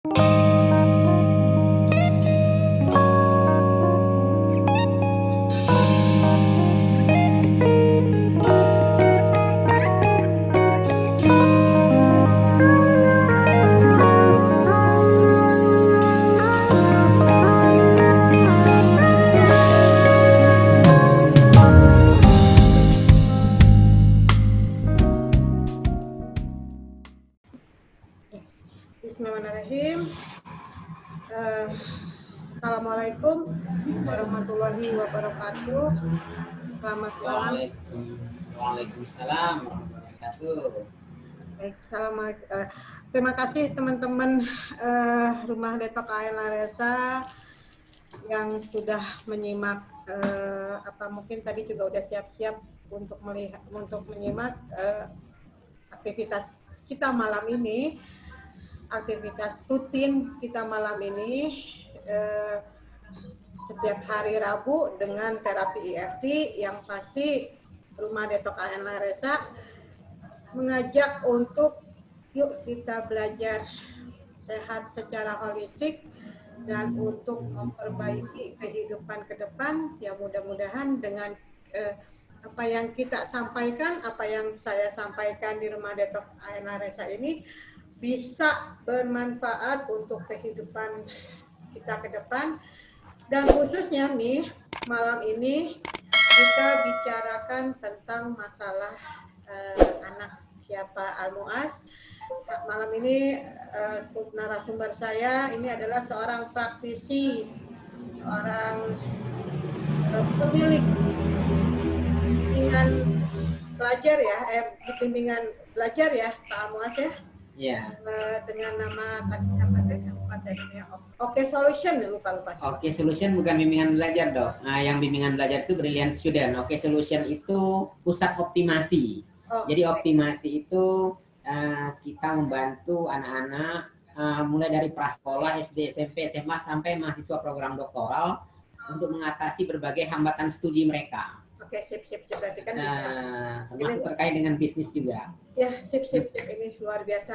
Bismillahirrahmanirrahim. Assalamualaikum warahmatullahi wabarakatuh. Selamat malam. Waalaikumsalam warahmatullahi wabarakatuh. Baik, terima kasih teman-teman Rumah Detok AN Laresa yang sudah menyimak mungkin tadi juga udah siap-siap untuk menyimak aktivitas kita malam ini. Aktivitas rutin kita malam ini setiap hari Rabu dengan terapi EFT yang pasti Rumah Detok AN Laresa mengajak untuk yuk kita belajar sehat secara holistik dan untuk memperbaiki kehidupan ke depan. Ya mudah-mudahan dengan apa yang kita sampaikan, apa yang saya sampaikan di Rumah Detok AN Laresa ini bisa bermanfaat untuk kehidupan kita ke depan. Dan khususnya nih malam ini kita bicarakan tentang masalah anak siapa Al-Mu'az. Malam ini narasumber saya ini adalah seorang praktisi, seorang pemilik bimbingan belajar ya, bimbingan belajar ya Pak Al-Mu'az ya. Iya. Dengan nama Oke Solution, lupa. Oke Solution bukan bimbingan belajar dok. Nah, yang bimbingan belajar itu Brilliant Student. Oke Solution itu pusat optimasi. Jadi optimasi itu kita membantu anak-anak mulai dari prasekolah, SD, SMP, SMA sampai mahasiswa program doktoral untuk mengatasi berbagai hambatan studi mereka. Oke, sip. Berarti kan termasuk terkait dengan bisnis juga. Ya, sip. Ini luar biasa.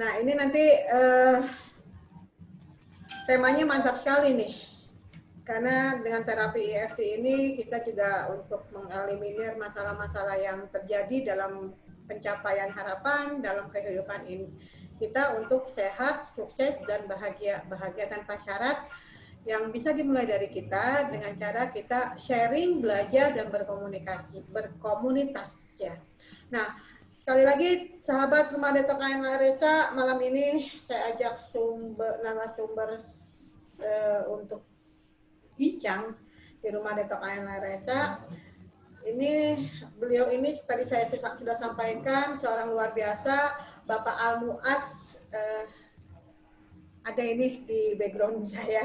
Nah, ini nanti temanya mantap sekali nih. Karena dengan terapi EFT ini kita juga untuk mengeliminir masalah-masalah yang terjadi dalam pencapaian harapan dalam kehidupan ini. Kita untuk sehat, sukses, dan bahagia tanpa syarat yang bisa dimulai dari kita dengan cara kita sharing, belajar, dan berkomunitas ya. Nah, sekali lagi sahabat Rumah Detok AN Laresa, malam ini saya ajak narasumber untuk bincang di Rumah Detok AN Laresa. Beliau ini tadi saya sudah sampaikan seorang luar biasa, Bapak Al-Mu'az. Ada ini di background saya.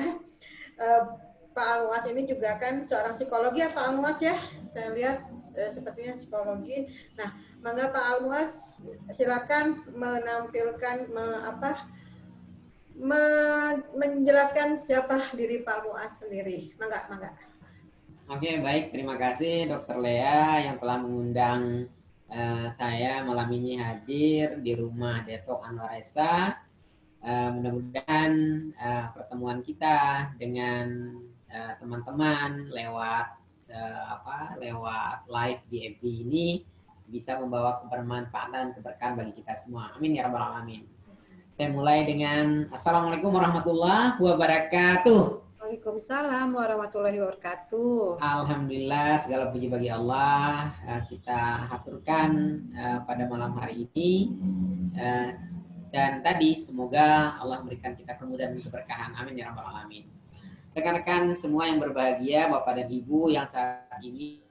Pak Al-Mu'az ini juga kan seorang psikologi ya Pak Al-Mu'az ya. Saya lihat sepertinya psikologi. Nah, mangga Pak Al-Mu'az silakan menampilkan menjelaskan siapa diri Pak Al-Mu'az sendiri. Mangga. Oke, baik. Terima kasih Dr. Lea yang telah mengundang saya malam ini hadir di Rumah Detok AN Laresa. Mudah-mudahan pertemuan kita dengan teman-teman lewat live di FB ini bisa membawa kebermanfaatan dan keberkahan bagi kita semua. Amin ya rabbal alamin. Saya mulai dengan Assalamualaikum warahmatullahi wabarakatuh. Waalaikumsalam warahmatullahi wabarakatuh. Alhamdulillah, segala puji bagi Allah. Kita haturkan pada malam hari ini. Dan tadi semoga Allah memberikan kita kemudahan dan keberkahan. Amin ya rabbal alamin. Rekan-rekan semua yang berbahagia, Bapak dan Ibu yang saat ini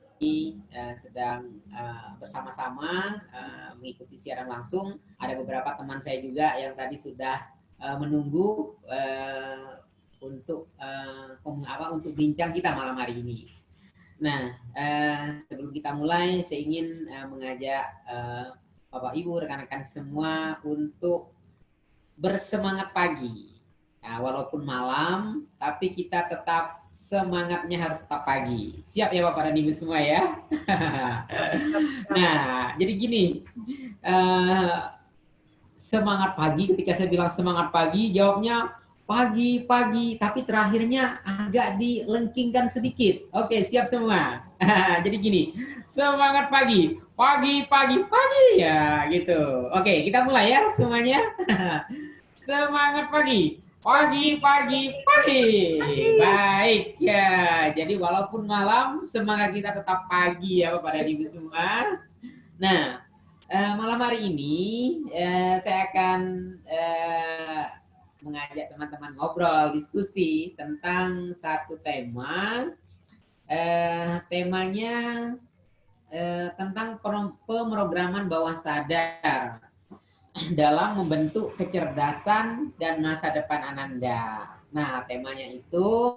sedang bersama-sama mengikuti siaran langsung. Ada beberapa teman saya juga yang tadi sudah menunggu untuk bincang kita malam hari ini. Nah, sebelum kita mulai, saya ingin mengajak Bapak Ibu, rekan-rekan semua untuk bersemangat pagi. Nah, walaupun malam, tapi kita tetap semangatnya harus tetap pagi. Siap ya Bapak dan Ibu semua ya? Nah, jadi gini, semangat pagi. Ketika saya bilang semangat pagi, jawabnya pagi, tapi terakhirnya agak dilengkingkan sedikit. Oke, siap semua. Jadi gini, semangat pagi, pagi, ya gitu. Oke, kita mulai ya semuanya. Semangat pagi, pagi. Baik ya. Jadi walaupun malam, semangat kita tetap pagi ya Bapak dan Ibu semua. Nah, malam hari ini saya akan mengajak teman-teman ngobrol, diskusi tentang satu tema. Temanya tentang pemrograman bawah sadar dalam membentuk kecerdasan dan masa depan Ananda. Nah, temanya itu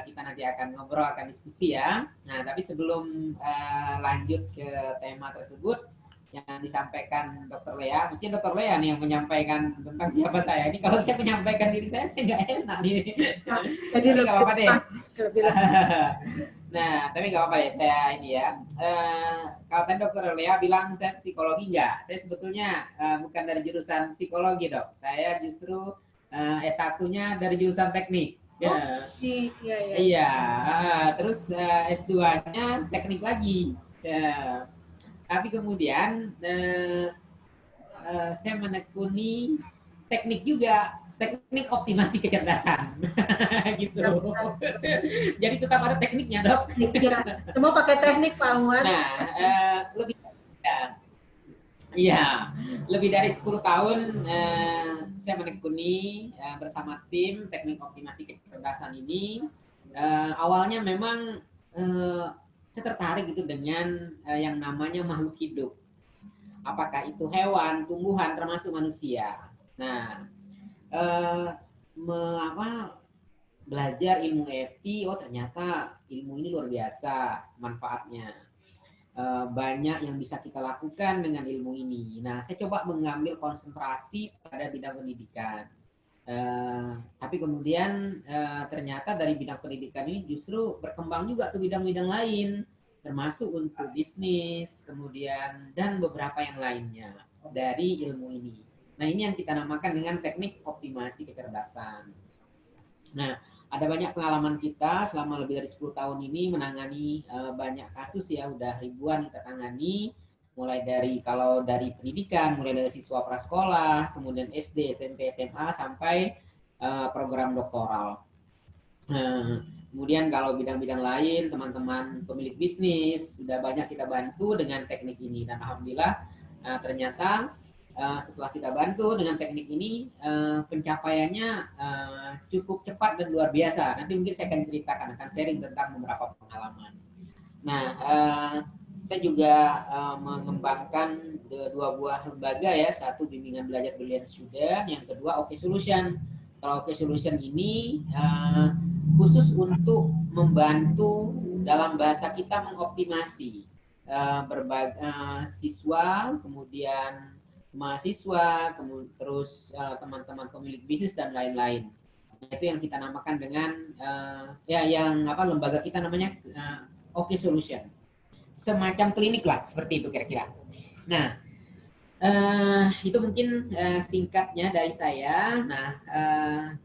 kita nanti akan ngobrol, akan diskusi ya. Nah, tapi sebelum lanjut ke tema tersebut, yang disampaikan Dr. Lea, mesti Dr. Lea nih yang menyampaikan tentang siapa saya. Ini kalau saya menyampaikan diri saya nggak enak nih. Jadi Tapi nggak apa-apa deh. lebih Nah, tapi nggak apa-apa ya, saya ini ya. Kalau tadi Dokter Lea bilang saya psikologi nggak? Saya sebetulnya bukan dari jurusan psikologi dok. Saya justru S1-nya dari jurusan teknik. Oh, Ya. iya. Iya. Terus S2-nya teknik lagi. Ya. Tapi kemudian saya menekuni teknik juga, teknik optimasi kecerdasan. Gitu. Jadi tetap ada tekniknya dok. Ya, semua pakai teknik Pak Muaz. Nah, lebih dari 10 tahun saya menekuni bersama tim teknik optimasi kecerdasan ini. Awalnya memang saya tertarik gitu dengan yang namanya makhluk hidup. Apakah itu hewan, tumbuhan, termasuk manusia. Nah, belajar ilmu EFT, oh ternyata ilmu ini luar biasa manfaatnya. Banyak yang bisa kita lakukan dengan ilmu ini. Nah, saya coba mengambil konsentrasi pada bidang pendidikan. Tapi kemudian ternyata dari bidang pendidikan ini justru berkembang juga ke bidang-bidang lain, termasuk untuk bisnis, kemudian dan beberapa yang lainnya dari ilmu ini. Nah, ini yang kita namakan dengan teknik optimasi kecerdasan. Nah, ada banyak pengalaman kita selama lebih dari 10 tahun ini menangani banyak kasus ya, udah ribuan kita tangani, mulai dari kalau dari pendidikan, mulai dari siswa prasekolah, kemudian SD, SMP, SMA, sampai program doktoral. Kemudian kalau bidang-bidang lain, teman-teman pemilik bisnis, sudah banyak kita bantu dengan teknik ini. Dan alhamdulillah ternyata setelah kita bantu dengan teknik ini, pencapaiannya cukup cepat dan luar biasa. Nanti mungkin saya akan ceritakan, akan sharing tentang beberapa pengalaman. Nah, saya juga mengembangkan dua buah lembaga ya, satu bimbingan belajar Brilliant Student, yang kedua OK Solution. Kalau OK Solution ini khusus untuk membantu dalam bahasa kita mengoptimasi berbagai siswa, kemudian mahasiswa, kemudian terus teman-teman pemilik bisnis dan lain-lain. Itu yang kita namakan dengan lembaga kita namanya OK Solution. Semacam klinik lah, seperti itu kira-kira. Nah, itu mungkin singkatnya dari saya. Nah,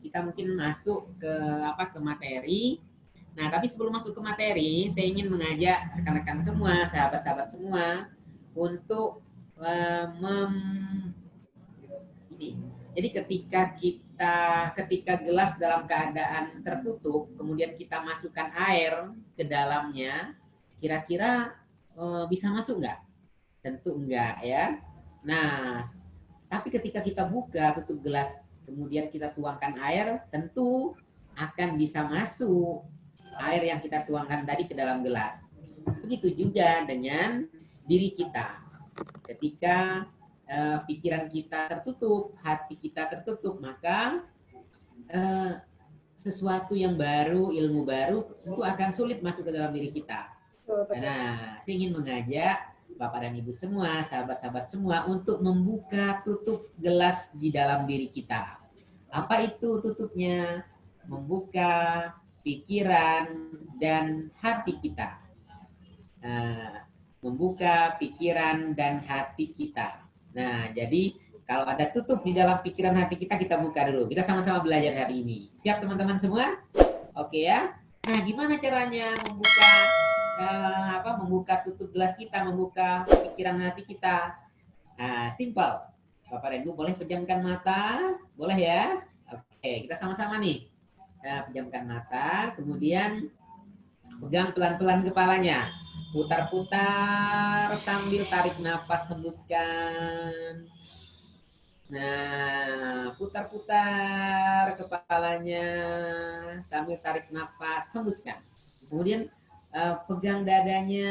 kita mungkin masuk ke materi. Nah, tapi sebelum masuk ke materi, saya ingin mengajak rekan-rekan semua, sahabat-sahabat semua untuk jadi ketika gelas dalam keadaan tertutup, kemudian kita masukkan air ke dalamnya, kira-kira bisa masuk nggak? Tentu enggak ya. Nah, tapi ketika kita buka tutup gelas, kemudian kita tuangkan air, tentu akan bisa masuk air yang kita tuangkan tadi ke dalam gelas. Begitu juga dengan diri kita. Ketika pikiran kita tertutup, hati kita tertutup, maka sesuatu yang baru, ilmu baru itu akan sulit masuk ke dalam diri kita. Nah, saya ingin mengajak Bapak dan Ibu semua, sahabat-sahabat semua untuk membuka tutup gelas di dalam diri kita. Apa itu tutupnya? Membuka pikiran dan hati kita. Nah, membuka pikiran dan hati kita. Nah, jadi Kalau ada tutup di dalam pikiran hati kita, kita buka dulu. Kita sama-sama belajar hari ini. Siap teman-teman semua? Oke ya. Nah, gimana caranya membuka tutup gelas kita, membuka pikiran hati kita? Nah, simpel. Bapak dan Ibu boleh pejamkan mata, boleh ya? Oke, kita sama-sama nih. Nah, pejamkan mata, kemudian pegang pelan-pelan kepalanya. Putar-putar sambil tarik nafas, hembuskan. Nah, putar-putar kepalanya sambil tarik nafas, hembuskan. Kemudian pegang dadanya,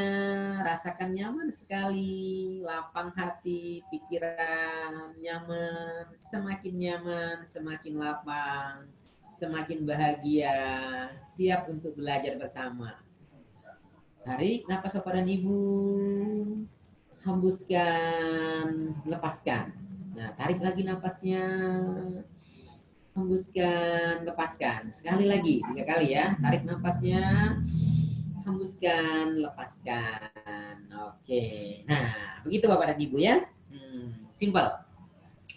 rasakan nyaman sekali, lapang hati, pikiran nyaman, semakin lapang, semakin bahagia, siap untuk belajar bersama. Tarik nafas Bapak dan Ibu, hembuskan, lepaskan. Nah, tarik lagi nafasnya, hembuskan, lepaskan. Sekali lagi, 3 kali ya. Tarik nafasnya, hembuskan, lepaskan. Oke. Nah, begitu Bapak dan Ibu ya. Simple.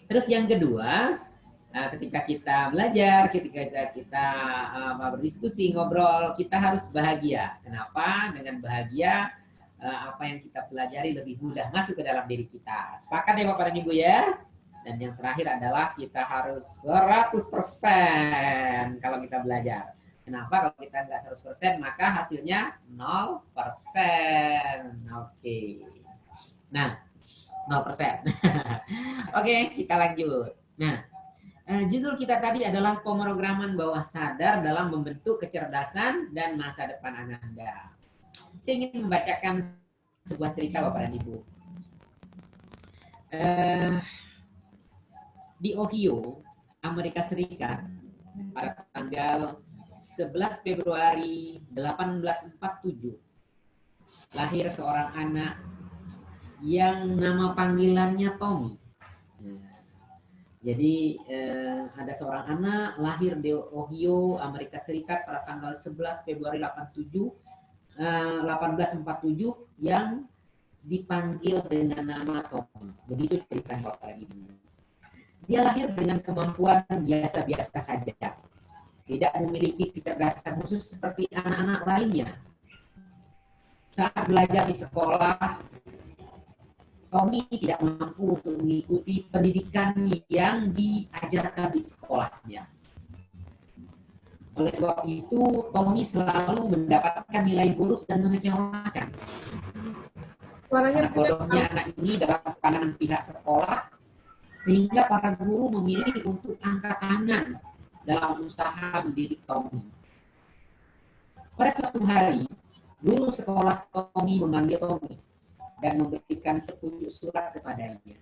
Terus yang kedua, ketika kita belajar, ketika kita berdiskusi, ngobrol, kita harus bahagia. Kenapa? Dengan bahagia, apa yang kita pelajari lebih mudah masuk ke dalam diri kita. Sepakat ya Bapak dan Ibu ya? Dan yang terakhir adalah kita harus 100% kalau kita belajar. Kenapa? Kalau kita nggak 100%, maka hasilnya 0%. Oke. Nah, 0%. Oke, kita lanjut. Nah, judul kita tadi adalah pemrograman bawah sadar dalam membentuk kecerdasan dan masa depan Anda. Saya ingin membacakan sebuah cerita Bapak dan Ibu. Di Ohio, Amerika Serikat, pada tanggal 11 Februari 1847, lahir seorang anak yang nama panggilannya Tommy. Jadi ada seorang anak lahir di Ohio, Amerika Serikat pada tanggal 11 Februari 1847 yang dipanggil dengan nama Tommy. Begitu cerita Bapak Ibu. Dia lahir dengan kemampuan biasa-biasa saja. Tidak memiliki kecerdasan khusus seperti anak-anak lainnya. Saat belajar di sekolah, Tommy tidak mampu untuk mengikuti pendidikan yang diajarkan di sekolahnya. Oleh sebab itu, Tommy selalu mendapatkan nilai buruk dan mengecewakan. Bodohnya anak ini dalam pandangan pihak sekolah, sehingga para guru memilih untuk angkat tangan dalam usaha mendidik Tommy. Pada suatu hari, guru sekolah Tommy memanggil Tommy dan memberikan sepucuk surat kepadanya.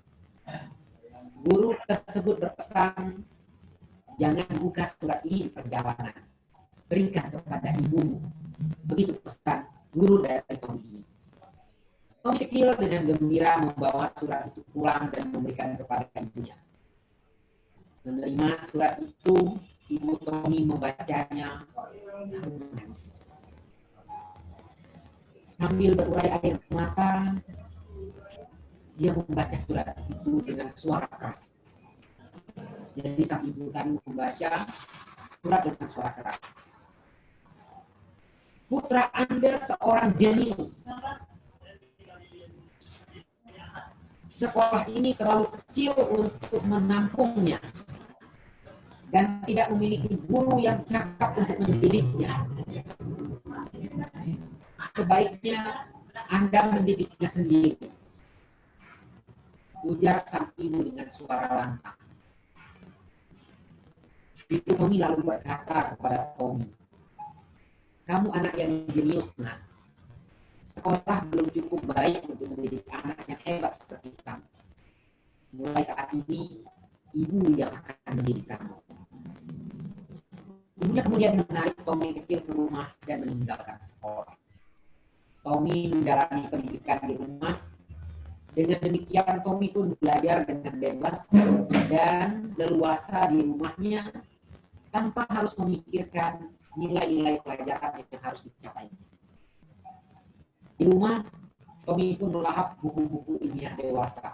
Guru tersebut berpesan, jangan buka surat ini di perjalanan. Berikan kepada ibumu. Begitu pesan guru dari Tommy. Tommy kecil dengan gembira membawa surat itu pulang dan memberikan kepada ibunya. Menerima surat itu, ibu Tommy membacanya lalu menangis. Sambil berurai air mata, dia membaca surat itu dengan suara keras. Jadi sang ibu tadi membaca surat dengan suara keras. Putra Anda seorang jenius. Sekolah ini terlalu kecil untuk menampungnya dan tidak memiliki guru yang cakap untuk mendidiknya. Sebaiknya Anda mendidiknya sendiri, ujar sang ibu dengan suara lantang. Ibu Tommy lalu berkata kepada Tommy, kamu anak yang jenius, nak. Sekolah belum cukup baik untuk mendidik anak yang hebat seperti kamu. Mulai saat ini, ibu yang akan mendidik kamu. Ibunya kemudian menarik Tommy kecil ke rumah dan meninggalkan sekolah. Tommy menjalani pendidikan di rumah. Dengan demikian Tommy pun belajar dengan bebas dan leluasa di rumahnya tanpa harus memikirkan nilai-nilai pelajaran yang harus dicapai. Di rumah, Tommy pun melahap buku-buku ilmiah dewasa.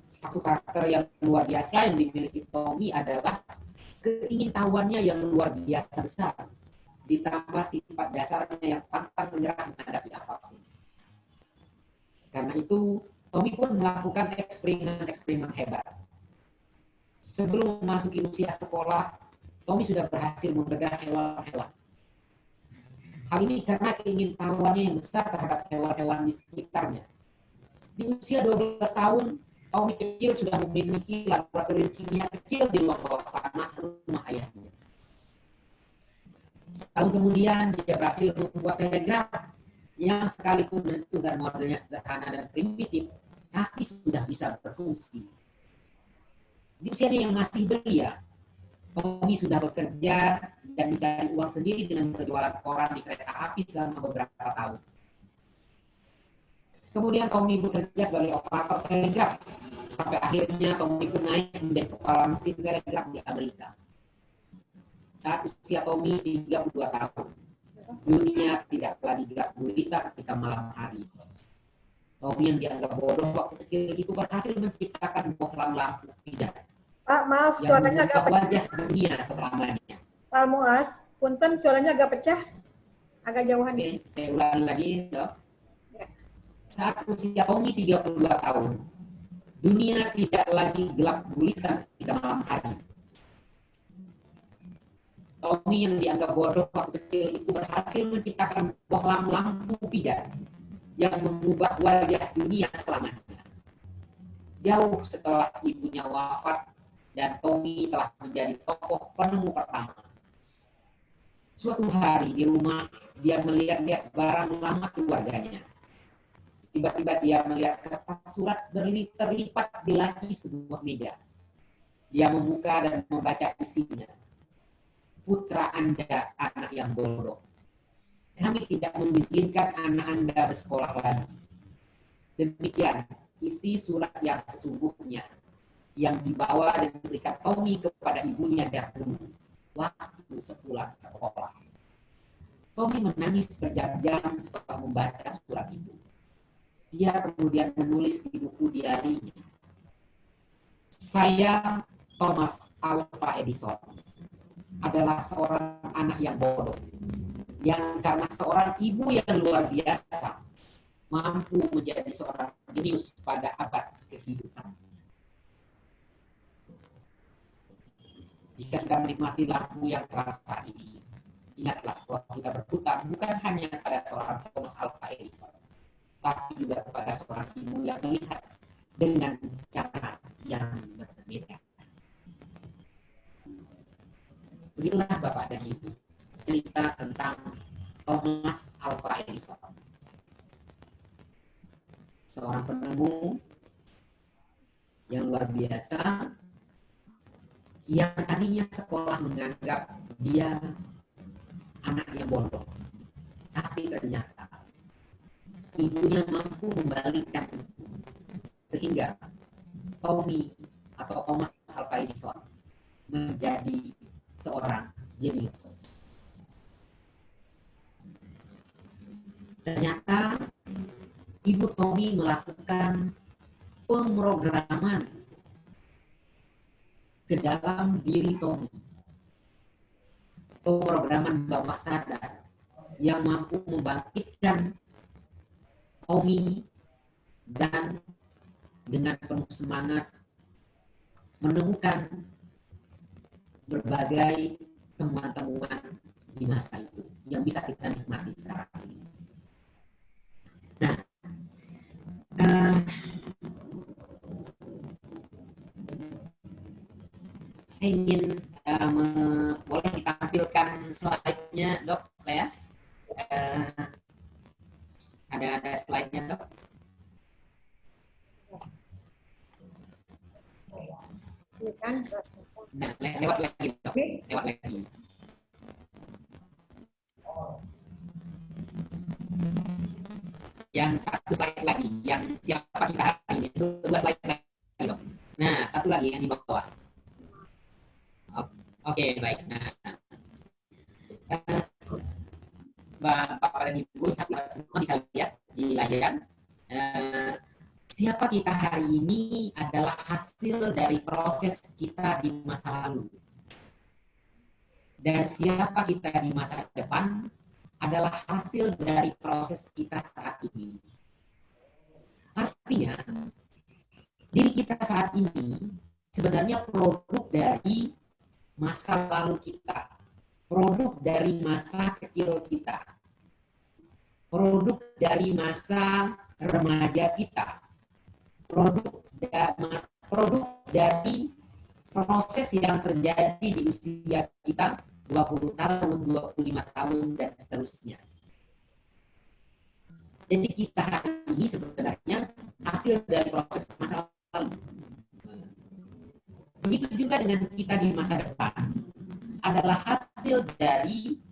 Satu karakter yang luar biasa yang dimiliki Tommy adalah keingintahuannya yang luar biasa besar, ditambah sifat dasarnya yang pantang menyerah menghadapi apapun. Karena itu, Tommy pun melakukan eksperimen-eksperimen hebat. Sebelum memasuki usia sekolah, Tommy sudah berhasil membedah hewan-hewan. Hal ini karena keingintahuannya yang besar terhadap hewan-hewan di sekitarnya. Di usia 12 tahun, Tommy kecil sudah memiliki laboratorium kimia kecil di ruang bawah tanah rumah ayahnya. Setahun kemudian, dia berhasil membuat telegraf yang sekalipun bentuk dan modelnya sederhana dan primitif, tapi sudah bisa berfungsi. Di usianya yang masih belia, Tommy sudah bekerja dan mencari uang sendiri dengan berjualan koran di kereta api selama beberapa tahun. Kemudian Tommy bekerja sebagai operator telegraf, sampai akhirnya Tommy pun naik menjadi kepala mesin telegraf di Amerika. Saat usia Tommy 32 tahun, dunia tidak lagi gelap gulita ketika malam hari. Tommy yang dianggap bodoh waktu kecil itu berhasil menciptakan bohlam lampu pijar Pak, maaf, yang suaranya agak mengubah pecah. wajah dunia selamanya. Pak Muas, punten suaranya agak pecah, agak jauhan. Oke, saya ulangi lagi, dok. Ya. Saat usia Tommy 32 tahun, dunia tidak lagi gelap gulita ketika malam hari. Tommy yang dianggap bodoh waktu kecil itu berhasil menciptakan bohlam lampu pijar yang mengubah wajah dunia selamanya. Jauh setelah ibunya wafat dan Tommy telah menjadi tokoh penemu pertama. Suatu hari di rumah, dia melihat-lihat barang lama keluarganya. Tiba-tiba dia melihat kertas surat terlipat di laci sebuah meja. Dia membuka dan membaca isinya. Putra Anda anak yang bodoh. Kami tidak mengizinkan anak Anda bersekolah lagi. Demikian isi surat yang sesungguhnya yang dibawa dan diberikan Tommy kepada ibunya dahulu waktu sepulang sekolah. Tommy menangis berjam-jam setelah membaca surat itu. Dia kemudian menulis di buku diarinya. Saya, Thomas Alva Edison, adalah seorang anak yang bodoh, yang karena seorang ibu yang luar biasa mampu menjadi seorang jenius pada abad kehidupan. Jika kita menikmati lampu yang terasa ini, ingatlah bahwa kita berputar bukan hanya pada seorang Thomas Alva Edison, tapi juga kepada seorang ibu yang melihat dengan cara yang berbeda. Begitulah Bapak dan Ibu, cerita tentang Thomas Alva Edison, seorang penemu yang luar biasa, yang tadinya sekolah menganggap dia anak yang bodoh, tapi ternyata ibunya mampu membalikkan itu, sehingga Tommy atau Thomas Alva Edison menjadi seorang jenius. Ternyata ibu Tommy melakukan pemrograman ke dalam diri Tommy. Pemrograman bawah sadar yang mampu membangkitkan Tommy dan dengan penuh semangat menemukan berbagai temuan-temuan di masa itu yang bisa kita nikmati sekarang ini. Nah, saya ingin boleh ditampilkan slide-nya, Dok, ya? Ada slide-nya, Dok? Ini kan. Nah, lewat lagi, Dok. Lewat lagi. Yang satu slide lagi, yang siapa kita hari ini, dua slide lagi, Dok. Nah, satu lagi yang di bawah. Oke, baik. Nah, Bapak dan Ibu semua bisa lihat di layar. siapa kita hari ini adalah hasil dari proses kita di masa lalu. Dan siapa kita di masa depan adalah hasil dari proses kita saat ini. Artinya, diri kita saat ini sebenarnya produk dari masa lalu kita, produk dari masa kecil kita, produk dari masa remaja kita, produk dari proses yang terjadi di usia kita 20 tahun, 25 tahun, dan seterusnya. Jadi kita hari ini sebenarnya hasil dari proses masa lalu. Begitu juga dengan kita di masa depan adalah hasil dari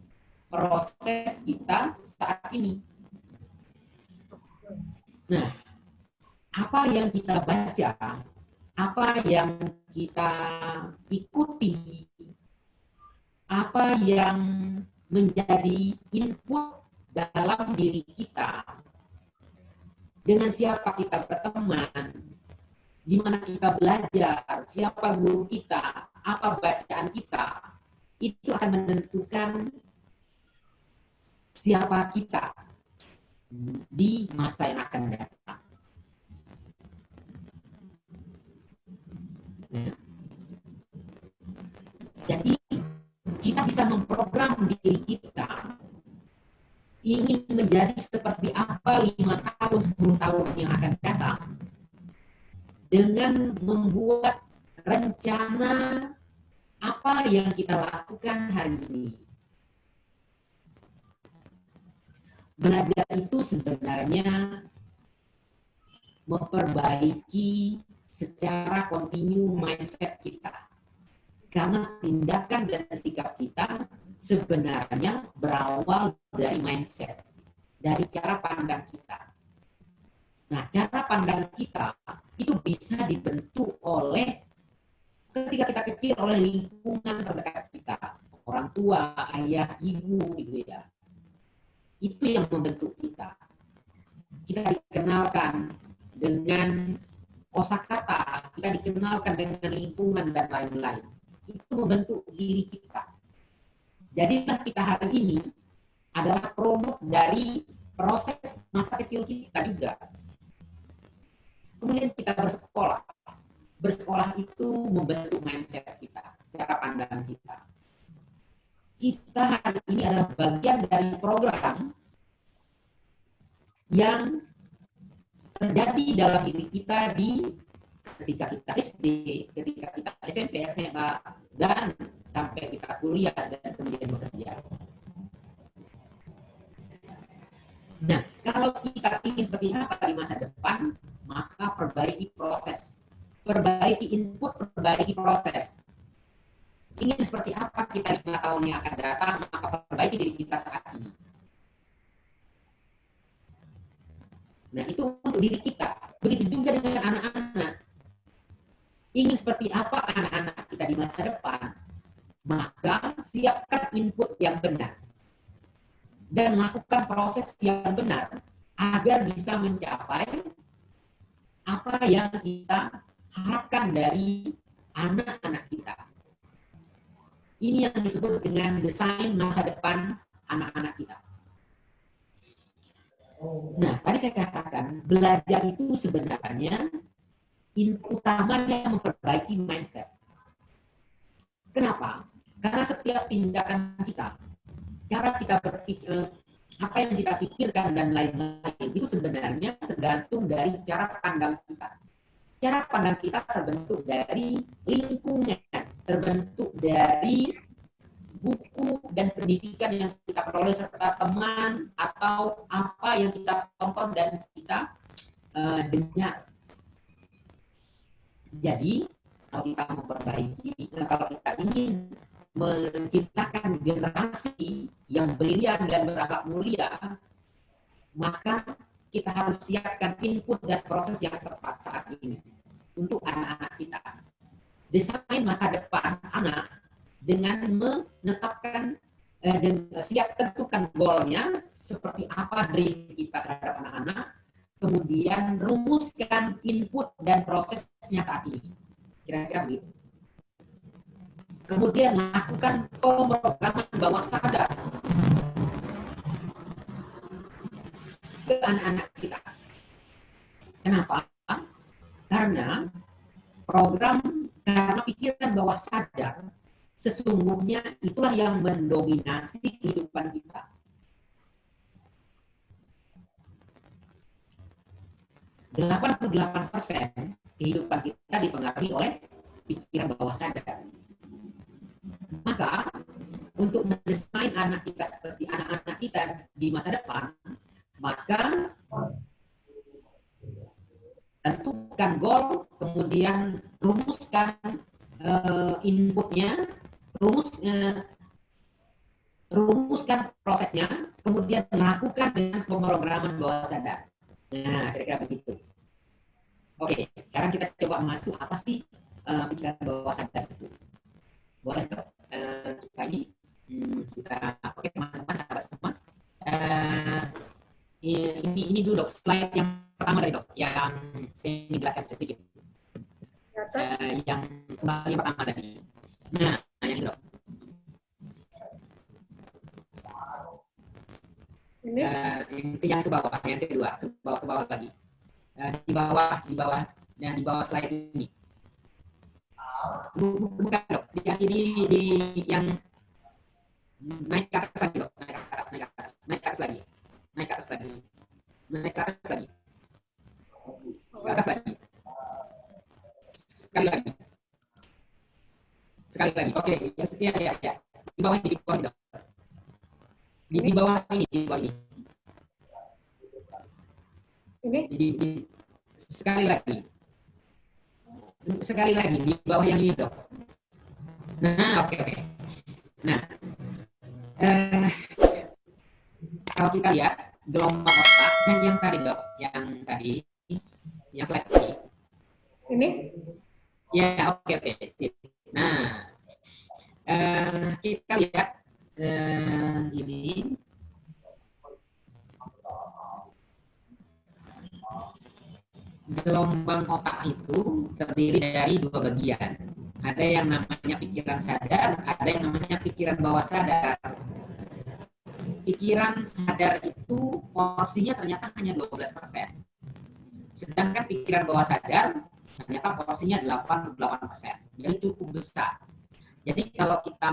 proses kita saat ini. Nah, apa yang kita baca, apa yang kita ikuti, apa yang menjadi input dalam diri kita, dengan siapa kita berteman, di mana kita belajar, siapa guru kita, apa bacaan kita, itu akan menentukan siapa kita di masa yang akan datang. Nah, jadi kita bisa memprogram diri kita ingin menjadi seperti apa 5 tahun, 10 tahun yang akan datang dengan membuat rencana apa yang kita lakukan hari ini. Belajar itu sebenarnya memperbaiki secara kontinu mindset kita. Karena tindakan dan sikap kita sebenarnya berawal dari mindset, dari cara pandang kita. Nah, cara pandang kita itu bisa dibentuk oleh ketika kita kecil oleh lingkungan terdekat kita, orang tua, ayah, ibu, gitu ya. Itu yang membentuk kita. Kita dikenalkan dengan kosakata, kita dikenalkan dengan lingkungan dan lain-lain. Itu membentuk diri kita. Jadilah kita hari ini adalah produk dari proses masa kecil kita juga. Kemudian kita bersekolah. Bersekolah itu membentuk mindset kita, cara pandang kita. Kita hari ini adalah bagian dari program yang terjadi dalam diri kita ketika kita SD, ketika kita SMP, SMA, dan sampai kita kuliah dan kemudian bekerja. Nah, kalau kita ingin seperti apa di masa depan, maka perbaiki proses. Perbaiki input, perbaiki proses. Ingin seperti apa kita 5 tahun yang akan datang, maka perbaiki diri kita saat ini. Nah, itu untuk diri kita. Begitu juga dengan anak-anak. Ingin seperti apa anak-anak kita di masa depan, maka siapkan input yang benar. Dan lakukan proses yang benar agar bisa mencapai apa yang kita harapkan dari anak-anak kita. Ini yang disebut dengan desain masa depan anak-anak kita. Nah, tadi saya katakan belajar itu sebenarnya input utamanya memperbaiki mindset. Kenapa? Karena setiap tindakan kita, cara kita berpikir, apa yang kita pikirkan dan lain-lain itu sebenarnya tergantung dari cara pandang kita. Cara pandang kita terbentuk dari lingkungan, terbentuk dari buku dan pendidikan yang kita peroleh serta teman atau apa yang kita tonton dan kita dengar. Jadi kalau kita memperbaiki, kalau kita ingin menciptakan generasi yang brilian dan berakhlak mulia, maka kita harus siapkan input dan proses yang tepat saat ini untuk anak-anak kita. Desain masa depan anak dengan menetapkan dan siap tentukan goalnya, seperti apa dream kita terhadap anak-anak, kemudian rumuskan input dan prosesnya saat ini. Kira-kira begitu. Kemudian lakukan pemrograman bawah sadar ke anak-anak kita. Kenapa? Karena pikiran bawah sadar sesungguhnya itulah yang mendominasi kehidupan kita. 88% kehidupan kita dipengaruhi oleh pikiran bawah sadar. Maka untuk mendesain anak kita seperti anak-anak kita di masa depan, maka tentukan goal, kemudian rumuskan inputnya, rumuskan prosesnya, kemudian lakukan dengan pemrograman bawah sadar. Nah, kira-kira begitu. Oke, sekarang kita coba masuk apa sih pikiran bawah sadar itu. Boleh dok? Kita ini oke teman-teman sahabat semua. Ini dulu dok, slide yang pertama tadi dok, yang saya jelaskan sedikit. Yang kembali pertama tadi. Nah, yang itu dok. Yang ke bawah, yang kedua, ke bawah lagi. Di bawah slide ini. Bukan dok, di yang naik ke atas lagi dok, naik ke atas lagi, sekali lagi. Oke, ya. Di bawah dok. Di bawah ini. Ini sekali lagi di bawah yang ini dok. Nah, oke. Nah, kalau kita lihat gelombang otak dan yang tadi dok, yang slide ini. Ya, oke. Sip. Nah, kita lihat ini. Gelombang otak itu terdiri dari dua bagian. Ada yang namanya pikiran sadar, ada yang namanya pikiran bawah sadar. Pikiran sadar itu porsinya ternyata hanya 12%. Sedangkan pikiran bawah sadar ternyata porsinya 88%. Jadi cukup besar. Jadi kalau kita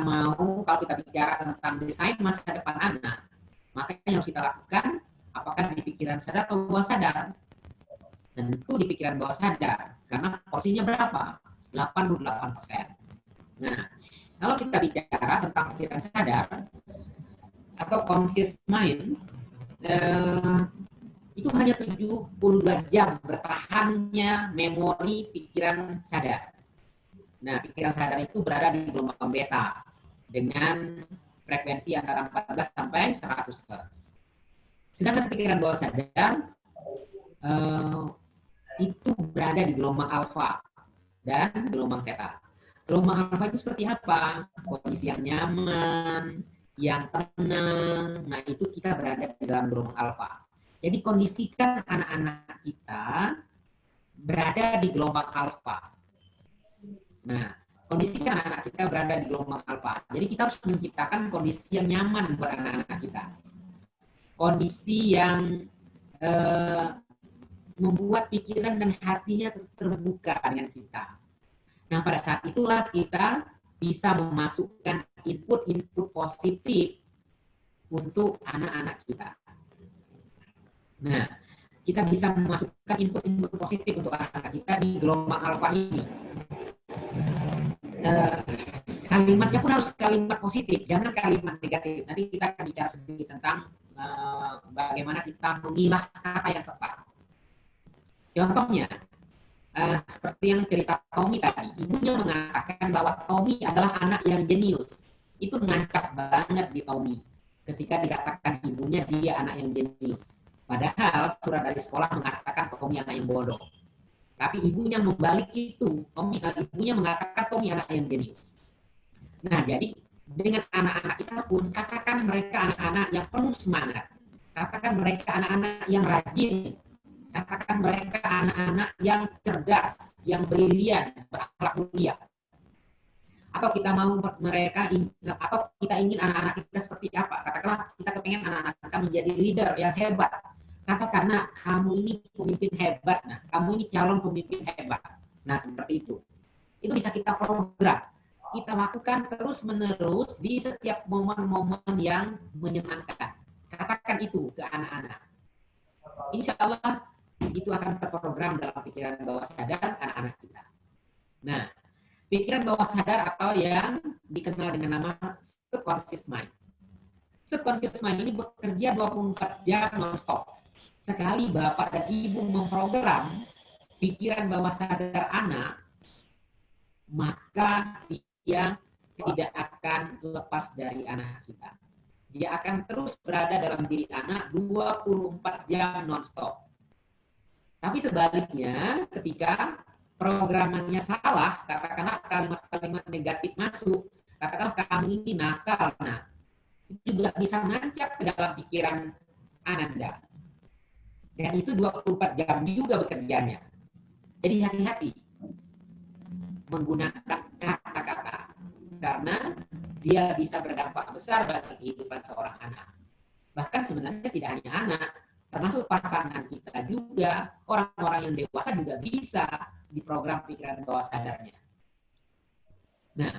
bicara tentang desain masa depan anak, maka yang harus kita lakukan apakah di pikiran sadar atau bawah sadar? Tentu di pikiran bawah sadar, karena porsinya berapa? 88%. Nah, kalau kita bicara tentang pikiran sadar atau conscious mind, itu hanya 72 jam bertahannya memori pikiran sadar. Nah, pikiran sadar itu berada di gelombang beta dengan frekuensi antara 14 sampai 100 Hz. Sedangkan pikiran bawah sadar itu berada di gelombang alfa dan gelombang theta. Gelombang alfa itu seperti apa? Kondisi yang nyaman, yang tenang. Nah, itu kita berada di dalam gelombang alfa. Jadi kondisikan anak-anak kita berada di gelombang alfa. Nah, kondisikan anak-anak kita berada di gelombang alfa. Jadi kita harus menciptakan kondisi yang nyaman buat anak-anak kita. Kondisi yang membuat pikiran dan hatinya terbuka dengan kita. Nah, pada saat itulah kita bisa memasukkan input-input positif untuk anak-anak kita. Nah, kita bisa memasukkan input-input positif untuk anak-anak kita di gelombang alfa ini. Kalimatnya pun harus kalimat positif, jangan kalimat negatif. Nanti kita akan bicara sedikit tentang bagaimana kita memilah kata yang tepat. Contohnya, seperti yang cerita Tommy tadi, ibunya mengatakan bahwa Tommy adalah anak yang jenius. Itu nancap banget di Tommy ketika dikatakan ibunya dia anak yang jenius. Padahal surat dari sekolah mengatakan Tommy anak yang bodoh. Tapi ibunya membalik itu, ibunya mengatakan Tommy anak yang jenius. Nah, jadi dengan anak-anak kita pun, katakan mereka anak-anak yang penuh semangat. Katakan mereka anak-anak yang rajin. Katakan mereka anak-anak yang cerdas, yang brilian, berakhlak mulia. Atau kita mau mereka, atau kita ingin anak-anak kita seperti apa? Katakanlah kita kepengen anak-anak kita menjadi leader yang hebat. Katakan, nah, kamu ini pemimpin hebat, nah, kamu ini calon pemimpin hebat. Nah, seperti itu. Itu bisa kita program. Kita lakukan terus-menerus di setiap momen-momen yang menyenangkan. Katakan itu ke anak-anak. Insya Allah itu akan terprogram dalam pikiran bawah sadar anak-anak kita. Nah, pikiran bawah sadar atau yang dikenal dengan nama subconscious mind. Subconscious mind ini bekerja 24 jam non-stop. Sekali Bapak dan Ibu memprogram pikiran bawah sadar anak, maka dia tidak akan lepas dari anak kita. Dia akan terus berada dalam diri anak 24 jam non-stop. Tapi sebaliknya, ketika programannya salah, katakanlah kalimat-kalimat negatif masuk, katakanlah kamu ini nakal, nah, itu juga bisa nancap ke dalam pikiran Ananda. Dan itu 24 jam juga bekerjanya. Jadi hati-hati menggunakan kata-kata, karena dia bisa berdampak besar bagi kehidupan seorang anak. Bahkan sebenarnya tidak hanya anak, termasuk pasangan kita juga, orang-orang yang dewasa juga bisa diprogram pikiran bawah sadarnya. Nah,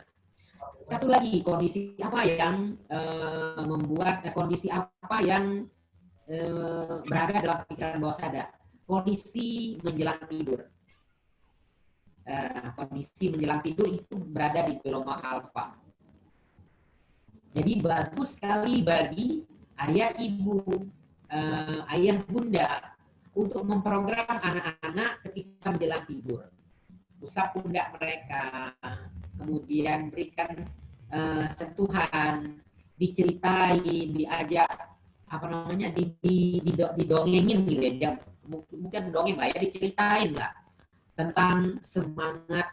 satu lagi kondisi apa yang membuat kondisi apa yang berada dalam pikiran bawah sadar? Kondisi menjelang tidur. Kondisi menjelang tidur itu berada di gelombang alfa. Jadi bagus sekali bagi ayah ibu, ayah bunda untuk memprogram anak-anak ketika menjelang tidur. Usap pundak mereka, kemudian berikan sentuhan, diceritain, diajak apa namanya, didongengin gitu ya. Bukan dongeng lah ya, diceritain lah tentang semangat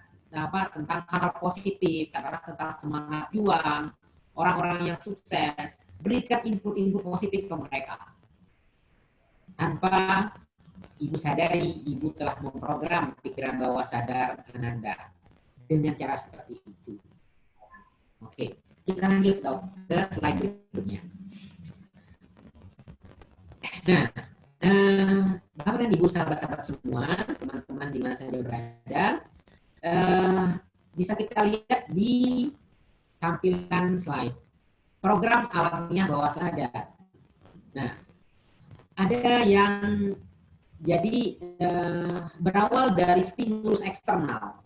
tentang hal positif, katakanlah tentang semangat juang, orang-orang yang sukses, berikan input-input positif ke mereka. Tanpa ibu sadari, ibu telah memprogram pikiran bawah sadar Ananda dengan cara seperti itu. Oke, kita lanjut ke slide berikutnya. Nah, Bapak dan Ibu sahabat-sahabat semua, teman-teman di mana saja berada, bisa kita lihat di tampilan slide program alamiah bawah sadar. Nah, ada yang jadi berawal dari stimulus eksternal.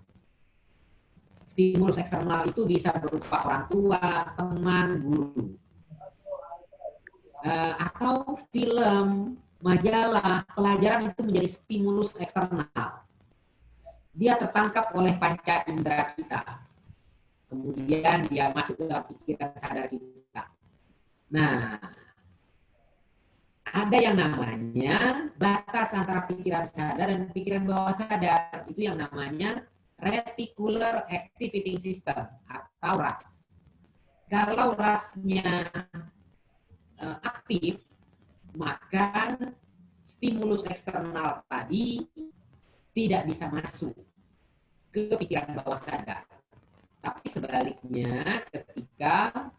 Stimulus eksternal itu bisa berupa orang tua, teman, guru, atau film, majalah, pelajaran itu menjadi stimulus eksternal. Dia tertangkap oleh panca indera kita. Kemudian dia masuk ke dalam pikiran sadar kita. Nah, ada yang namanya batas antara pikiran sadar dan pikiran bawah sadar. Itu yang namanya Reticular Activating System atau RAS. Kalau RAS-nya aktif, maka stimulus eksternal tadi tidak bisa masuk ke pikiran bawah sadar. Tapi sebaliknya, ketika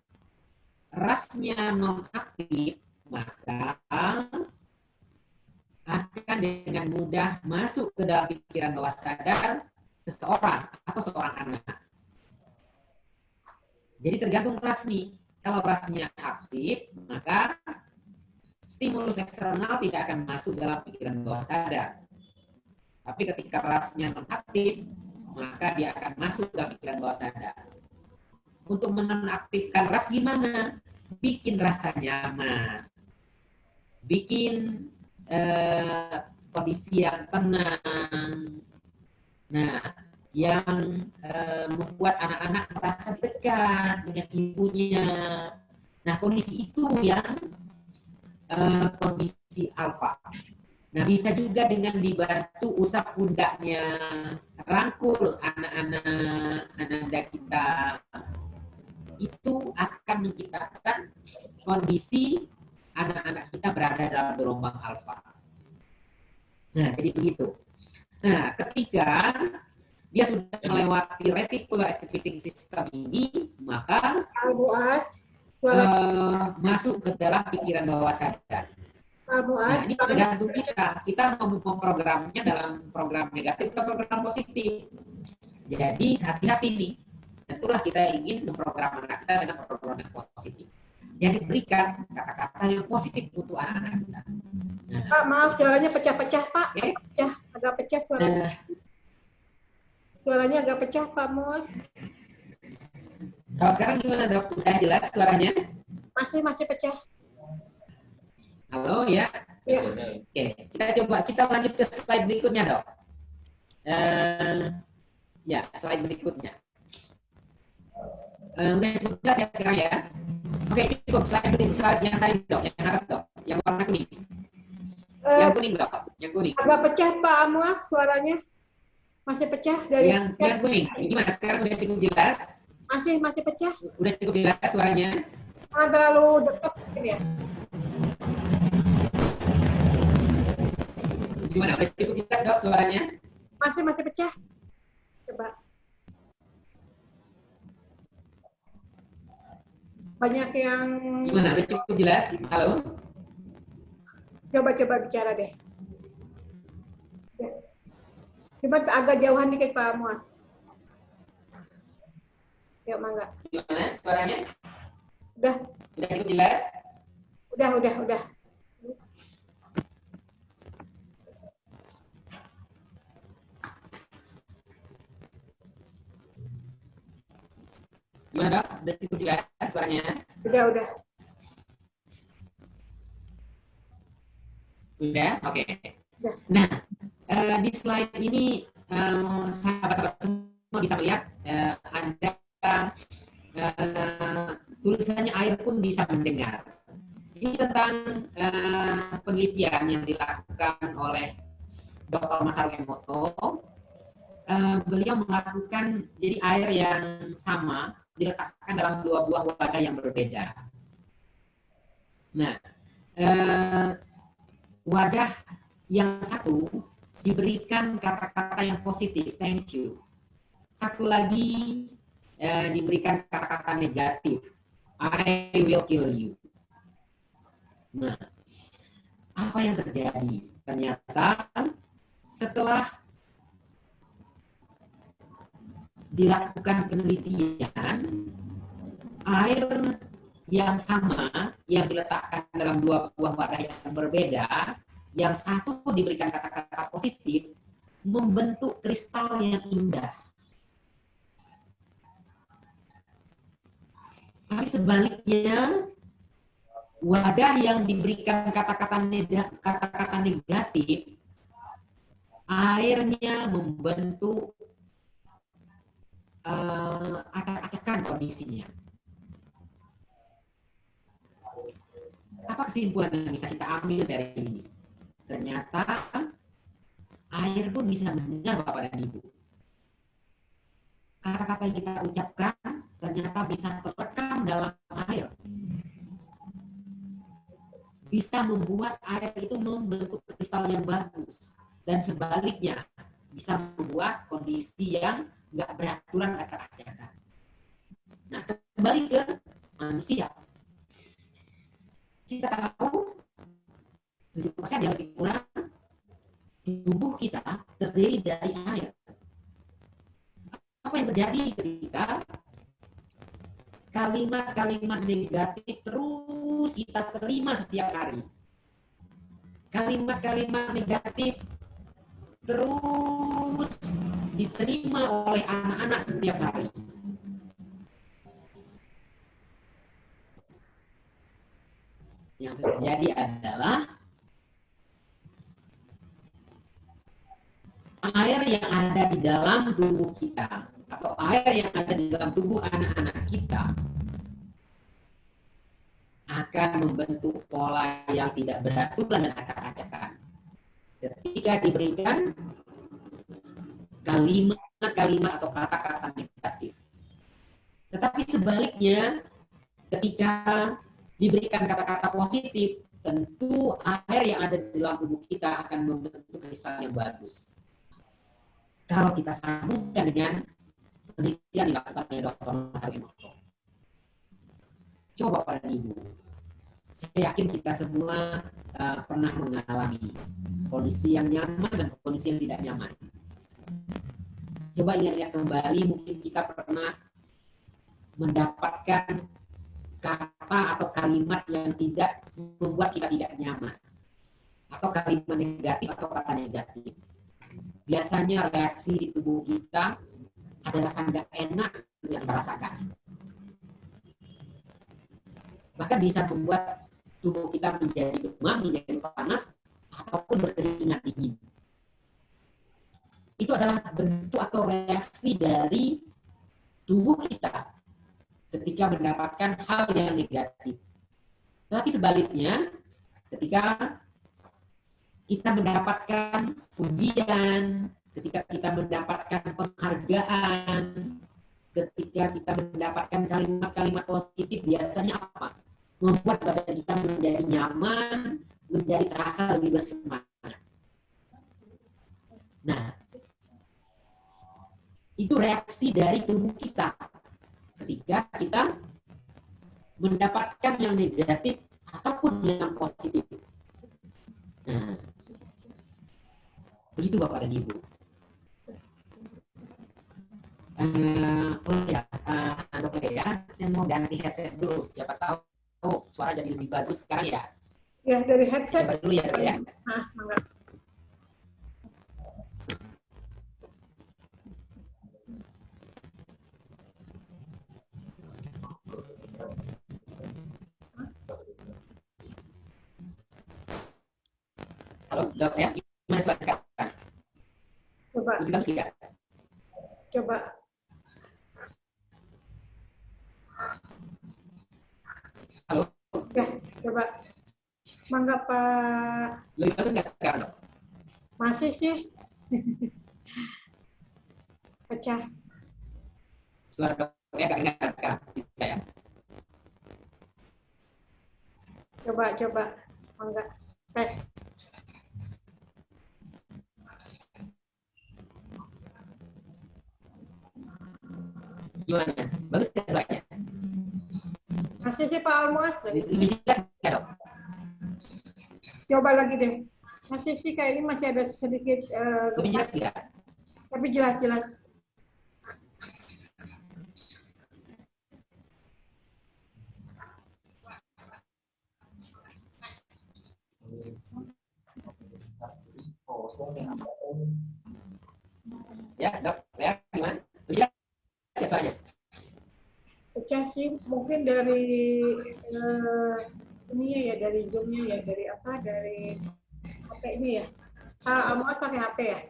RAS-nya non-aktif, maka akan dengan mudah masuk ke dalam pikiran bawah sadar seseorang atau seorang anak. Jadi tergantung RAS nih. Kalau RAS-nya aktif, maka stimulus eksternal tidak akan masuk dalam pikiran bawah sadar. Tapi ketika RAS-nya non-aktif, maka dia akan masuk dalam pikiran bawah sadar. Untuk menonaktifkan RAS gimana? Bikin rasa nyaman. Bikin kondisi yang tenang. Nah, yang membuat anak-anak merasa dekat dengan ibunya. Nah, kondisi itu yang kondisi alfa. Nah, bisa juga dengan dibantu usap pundaknya, rangkul anak-anak Ananda kita. Itu akan menciptakan kondisi anak-anak kita berada dalam gelombang alfa. Nah, jadi begitu. Nah, ketika dia sudah melewati reticular activating system ini, maka Muaz, suara masuk ke dalam pikiran bawah sadar. Muaz, Nah, ini tergantung kita mau memprogramnya dalam program negatif atau program positif. Jadi hati-hati nih. Tentulah kita ingin memprogram anak kita dengan program yang positif. Jadi berikan kata-kata yang positif untuk anak-anak kita. Nah, Pak, maaf suaranya pecah-pecah Pak. okay. Ya, agak pecah suaranya. Suaranya agak pecah Pak Muaz. Kalau sekarang gimana dok? Udah jelas suaranya? Masih pecah. Halo ya. Ya. Oke, kita lanjut ke slide berikutnya dok. Ya, slide berikutnya. Udah cukup jelas ya sekarang ya. Oke, cukup slide yang tadi dok, yang atas dok, yang warna kuning. Yang kuning dok, yang kuning. Agak pecah Pak Muaz suaranya. Masih pecah dari yang kuning. Gimana sekarang udah cukup jelas? Masih pecah. Udah cukup jelas suaranya? Jangan terlalu dekat mungkin ya. Gimana? Udah cukup jelas dok suaranya? Masih pecah. Coba. Banyak yang. Gimana? Udah cukup jelas? Halo? Coba bicara deh. Ya. Coba agak jauhan dikit Pak Muaz. Yuk, mangga. Gimana suaranya? Udah cukup jelas? Udah. Gimana dok? Udah cukup jelas suaranya? Udah. Udah? Oke. Udah. Nah, di slide ini sahabat-sahabat semua bisa melihat ada tulisannya air pun bisa mendengar. Ini tentang penelitian yang dilakukan oleh Dr. Masaru Emoto. Beliau melakukan jadi air yang sama diletakkan dalam dua buah wadah yang berbeda. Nah, wadah yang satu diberikan kata-kata yang positif, thank you. Satu lagi diberikan kata-kata negatif, I will kill you. Nah, apa yang terjadi? Ternyata setelah dilakukan penelitian, air yang sama yang diletakkan dalam dua buah wadah yang berbeda, yang satu diberikan kata-kata positif, membentuk kristal yang indah. Tapi sebaliknya, wadah yang diberikan kata-kata negatif, airnya membentuk acak-acakan kondisinya. Apa kesimpulan yang bisa kita ambil dari ini? Ternyata air pun bisa mendengar Bapak dan Ibu. Kata-kata yang kita ucapkan ternyata bisa terekam dalam air. Bisa membuat air itu membentuk kristal yang bagus. Dan sebaliknya, bisa membuat kondisi yang nggak beraturan acak-acakan. Nah, kembali ke manusia. Kita tahu 70% yang lebih kurang tubuh kita terdiri dari air. Apa yang terjadi ketika kalimat-kalimat negatif terus kita terima setiap hari? Kalimat-kalimat negatif terus diterima oleh anak-anak setiap hari. Yang terjadi adalah air yang ada di dalam tubuh kita atau air yang ada di dalam tubuh anak-anak kita akan membentuk pola yang tidak beraturan dan acak-acakan. Ketika diberikan kalimat-kalimat atau kata-kata negatif. Tetapi sebaliknya, ketika diberikan kata-kata positif, tentu air yang ada di dalam tubuh kita akan membentuk kristal yang bagus. Kalau kita sambungkan dengan penelitian dilakukan oleh Dr. Mas Emoto. Coba Bapak dan Ibu, saya yakin kita semua pernah mengalami kondisi yang nyaman dan kondisi yang tidak nyaman. Coba ingat-ingat kembali, mungkin kita pernah mendapatkan kata atau kalimat yang tidak membuat kita tidak nyaman, atau kalimat negatif atau kata negatif. Biasanya reaksi di tubuh kita adalah sangat enak yang kita rasakan. Bahkan bisa membuat tubuh kita menjadi demam, menjadi panas, ataupun berkeringat dingin. Itu adalah bentuk atau reaksi dari tubuh kita ketika mendapatkan hal yang negatif. Tapi sebaliknya, ketika kita mendapatkan pujian, ketika kita mendapatkan penghargaan, ketika kita mendapatkan kalimat-kalimat positif, biasanya apa? Membuat badan kita menjadi nyaman, menjadi terasa lebih bersemangat. Nah, itu reaksi dari tubuh kita ketika kita mendapatkan yang negatif ataupun yang positif. Nah, begitu Bapak dan Ibu. Dokter ya, saya mau ganti headset dulu. Siapa tahu suara jadi lebih bagus sekarang ya. Ya, dari headset. Coba dulu ya, Dok ya. Mangga. Halo, Dok ya. Gimana suara sekarang? Coba. Lebih bagus ya? Coba. Halo. Ya, coba. Mangga Pak. Lebih bagus nggak sekarang, Dok? Masih sih. Pecah. Suara Doknya nggak ingat sekarang. Bisa ya? Coba. Mangga. Tes. Gimana? Bagus nggak suaranya? Masih sih Pak Almuas. Lebih jelas nggak, Dok? Coba lagi deh. Masih sih kayaknya masih ada sedikit Lebih jelas nggak? tapi jelas. Ya, Dok. Ya, gimana? Lebih jelas ya suaranya? Pecah sih mungkin dari ini ya, dari Zoom-nya ya, dari apa, dari HP ini ya. Almuas pakai HP ya?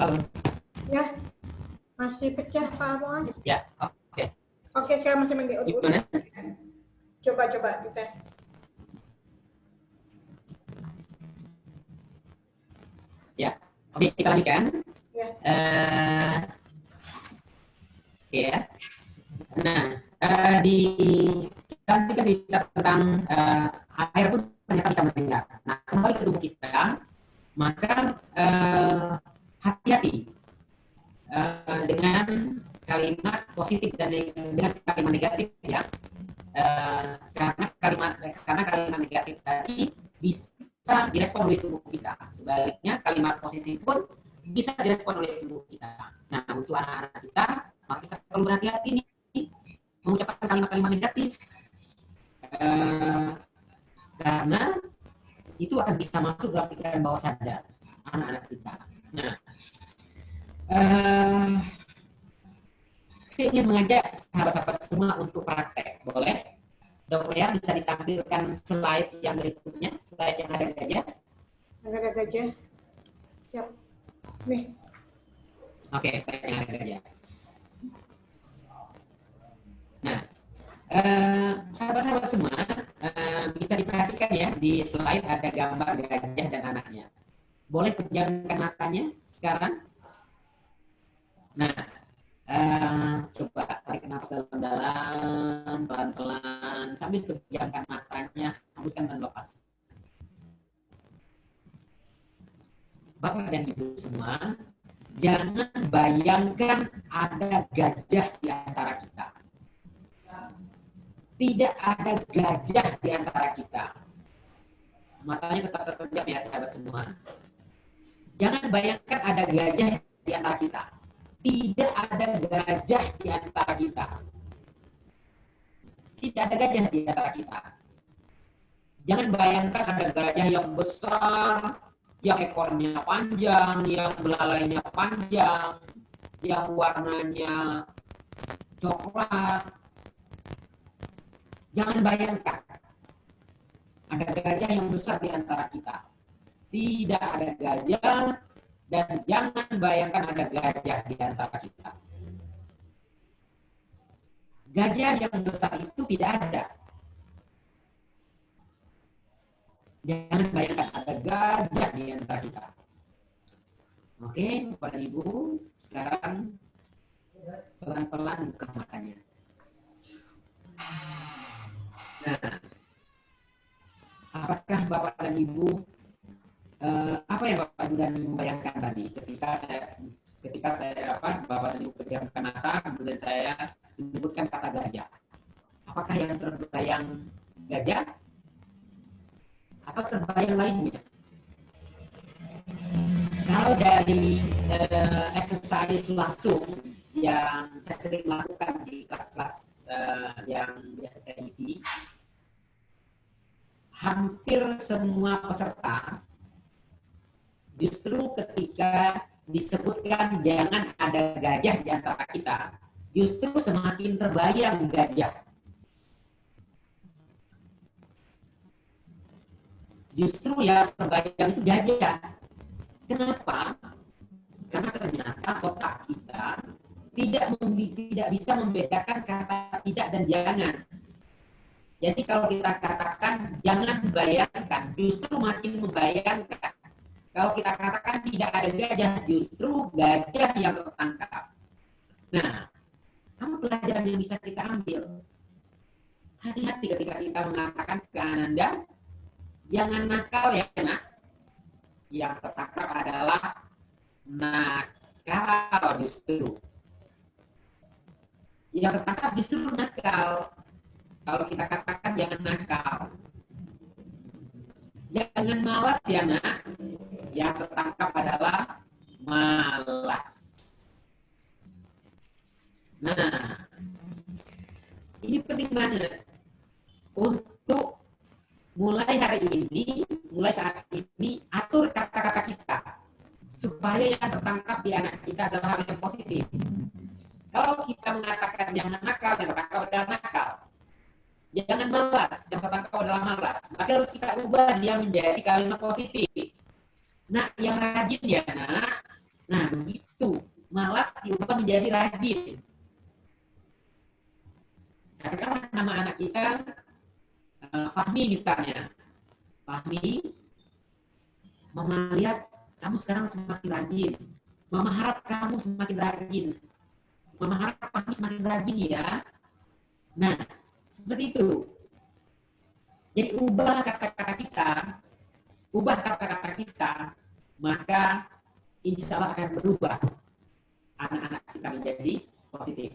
Halo. Ya, masih pecah Pak Muaz. Ya, oke. Oke, sekarang masih mendek. Gimana? Coba dites. Ya, oke, kita lanjutkan. Ya. Oke ya. Nah, di kita cerita tentang air pun ternyata bisa mendengar. Nah, kembali ke tubuh kita, maka hati-hati dengan kalimat positif dan dengan kalimat negatif ya. Karena kalimat negatif tadi bisa direspon oleh tubuh kita. Sebaliknya kalimat positif pun bisa direspon oleh tubuh kita. Nah, untuk anak-anak kita, maka kita perlu berhati-hati nih mengucapkan kalimat-kalimat negatif. Karena itu akan bisa masuk dalam pikiran bawah sadar anak-anak kita. Nah, saya ingin mengajak sahabat-sahabat semua untuk praktek. Boleh? Dok ya, bisa ditampilkan slide yang berikutnya, slide yang ada gajah. Yang ada gajah. Siap. Nih. Oke, slide yang ada gajah. Nah, sahabat-sahabat semua, bisa diperhatikan ya, di slide ada gambar gajah dan anaknya. Boleh pejamkan matanya sekarang? Nah, coba tarik nafas dalam-dalam, pelan-pelan, sambil pejamkan matanya, hembuskan dan lepas. Bapak dan Ibu semua, jangan bayangkan ada gajah di antara kita. Tidak ada gajah di antara kita. Matanya tetap terpejam ya sahabat semua. Jangan bayangkan ada gajah di antara kita. Tidak ada gajah di antara kita. Tidak ada gajah di antara kita. Jangan bayangkan ada gajah yang besar, yang ekornya panjang, yang belalainya panjang, yang warnanya coklat. Jangan bayangkan ada gajah yang besar di antara kita. Tidak ada gajah, dan jangan bayangkan ada gajah di antara kita. Gajah yang besar itu tidak ada. Jangan bayangkan ada gajah di antara kita. Oke, Bapak dan Ibu, sekarang pelan-pelan buka matanya. Nah, apakah Bapak dan Ibu, apa yang Bapak dan Ibu bayangkan tadi ketika saya Bapak dan Ibu pejamkan mata, kemudian saya menyebutkan kata gajah. Apakah yang terbayang gajah atau terbayang lainnya? Kalau dari exercise langsung yang saya sering lakukan di kelas-kelas yang biasa saya isi, hampir semua peserta justru ketika disebutkan jangan ada gajah di antara kita, justru semakin terbayang gajah. Justru yang terbayang itu gajah. Kenapa? Karena ternyata otak kita tidak bisa membedakan kata tidak dan jangan. Jadi kalau kita katakan jangan bayangkan, justru makin membayangkan. Kalau kita katakan tidak ada gajah, justru gajah yang tertangkap. Nah, apa pelajaran yang bisa kita ambil? Hati-hati ketika kita mengatakan ke Anda, jangan nakal ya nak. Yang tertangkap adalah nakal justru. Yang tertangkap justru nakal. Kalau kita katakan jangan nakal. Jangan malas ya nak. Yang tertangkap adalah malas. Nah, ini penting banget untuk mulai hari ini, mulai saat ini, atur kata-kata kita supaya yang tertangkap di anak kita adalah hal yang positif. Kalau kita mengatakan jangan nakal, yang tertangkap adalah nakal. Jangan malas, yang tertangkap adalah malas. Maka harus kita ubah dia menjadi kalimat positif. Nah, yang rajin ya nak, Nah, begitu. Malas diubah menjadi rajin. Katakanlah nama anak kita Fahmi misalnya. Fahmi, Mama lihat kamu sekarang semakin rajin. Mama harap kamu semakin rajin. Mama harap Fahmi semakin rajin ya. Nah, seperti itu. Jadi ubah kata-kata kita, maka insya Allah akan berubah anak-anak kita menjadi positif.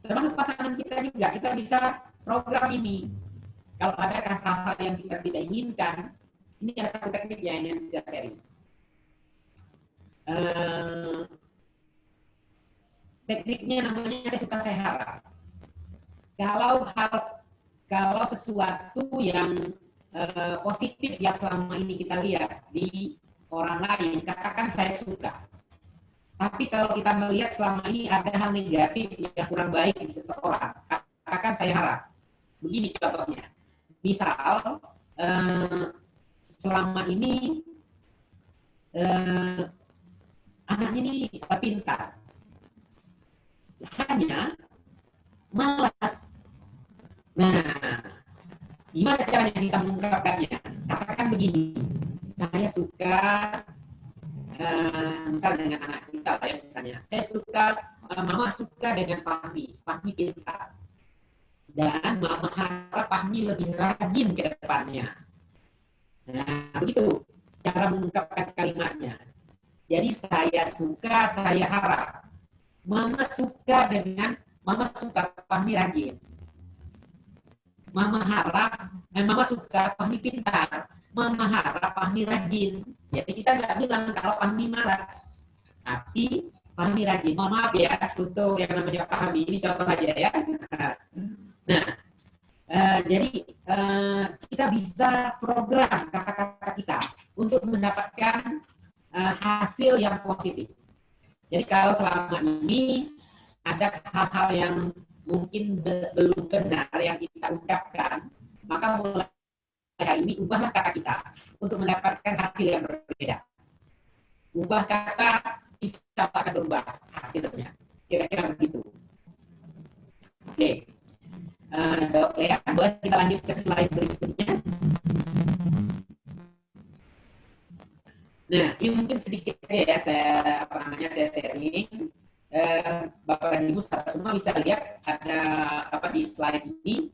Termasuk pasangan kita juga, kita bisa program ini. Kalau ada hal-hal yang kita tidak inginkan, ini ada satu teknik yang bisa sharing. Tekniknya namanya saya suka saya harap. Kalau sesuatu yang positif yang selama ini kita lihat di orang lain, katakan saya suka. Tapi kalau kita melihat selama ini ada hal negatif yang kurang baik di seseorang, katakan saya harap. Begini contohnya. Misal, selama ini anaknya ini pintar, hanya malas. Nah, gimana caranya kita mengungkapkannya? Katakan begini, saya suka, misal dengan anak kita ya, misalnya, saya suka, mama suka dengan Fahmi pintar. Dan mama harap Fahmi lebih rajin ke depannya. Nah, begitu cara mengungkapkan kalimatnya. Jadi saya suka, saya harap. Mama suka Fahmi rajin. Mama suka Fahmi pintar. Mama harap Fahmi rajin. Jadi kita nggak bilang kalau Fahmi malas. Tapi Fahmi rajin. Mohon maaf ya, untuk yang namanya Fahmi, ini contoh aja ya. Nah, jadi kita bisa program kata-kata kita untuk mendapatkan hasil yang positif. Jadi kalau selama ini ada hal-hal yang mungkin belum benar yang kita ucapkan, maka mulai hari ini ubahlah kata kita untuk mendapatkan hasil yang berbeda. Ubah kata, bisa akan berubah hasilnya. Kira-kira begitu. Oke. Ya, boleh kita lanjut ke slide berikutnya. Nah, ini mungkin sedikit ya saya sharing. Bapak dan Ibu semua bisa lihat ada di slide ini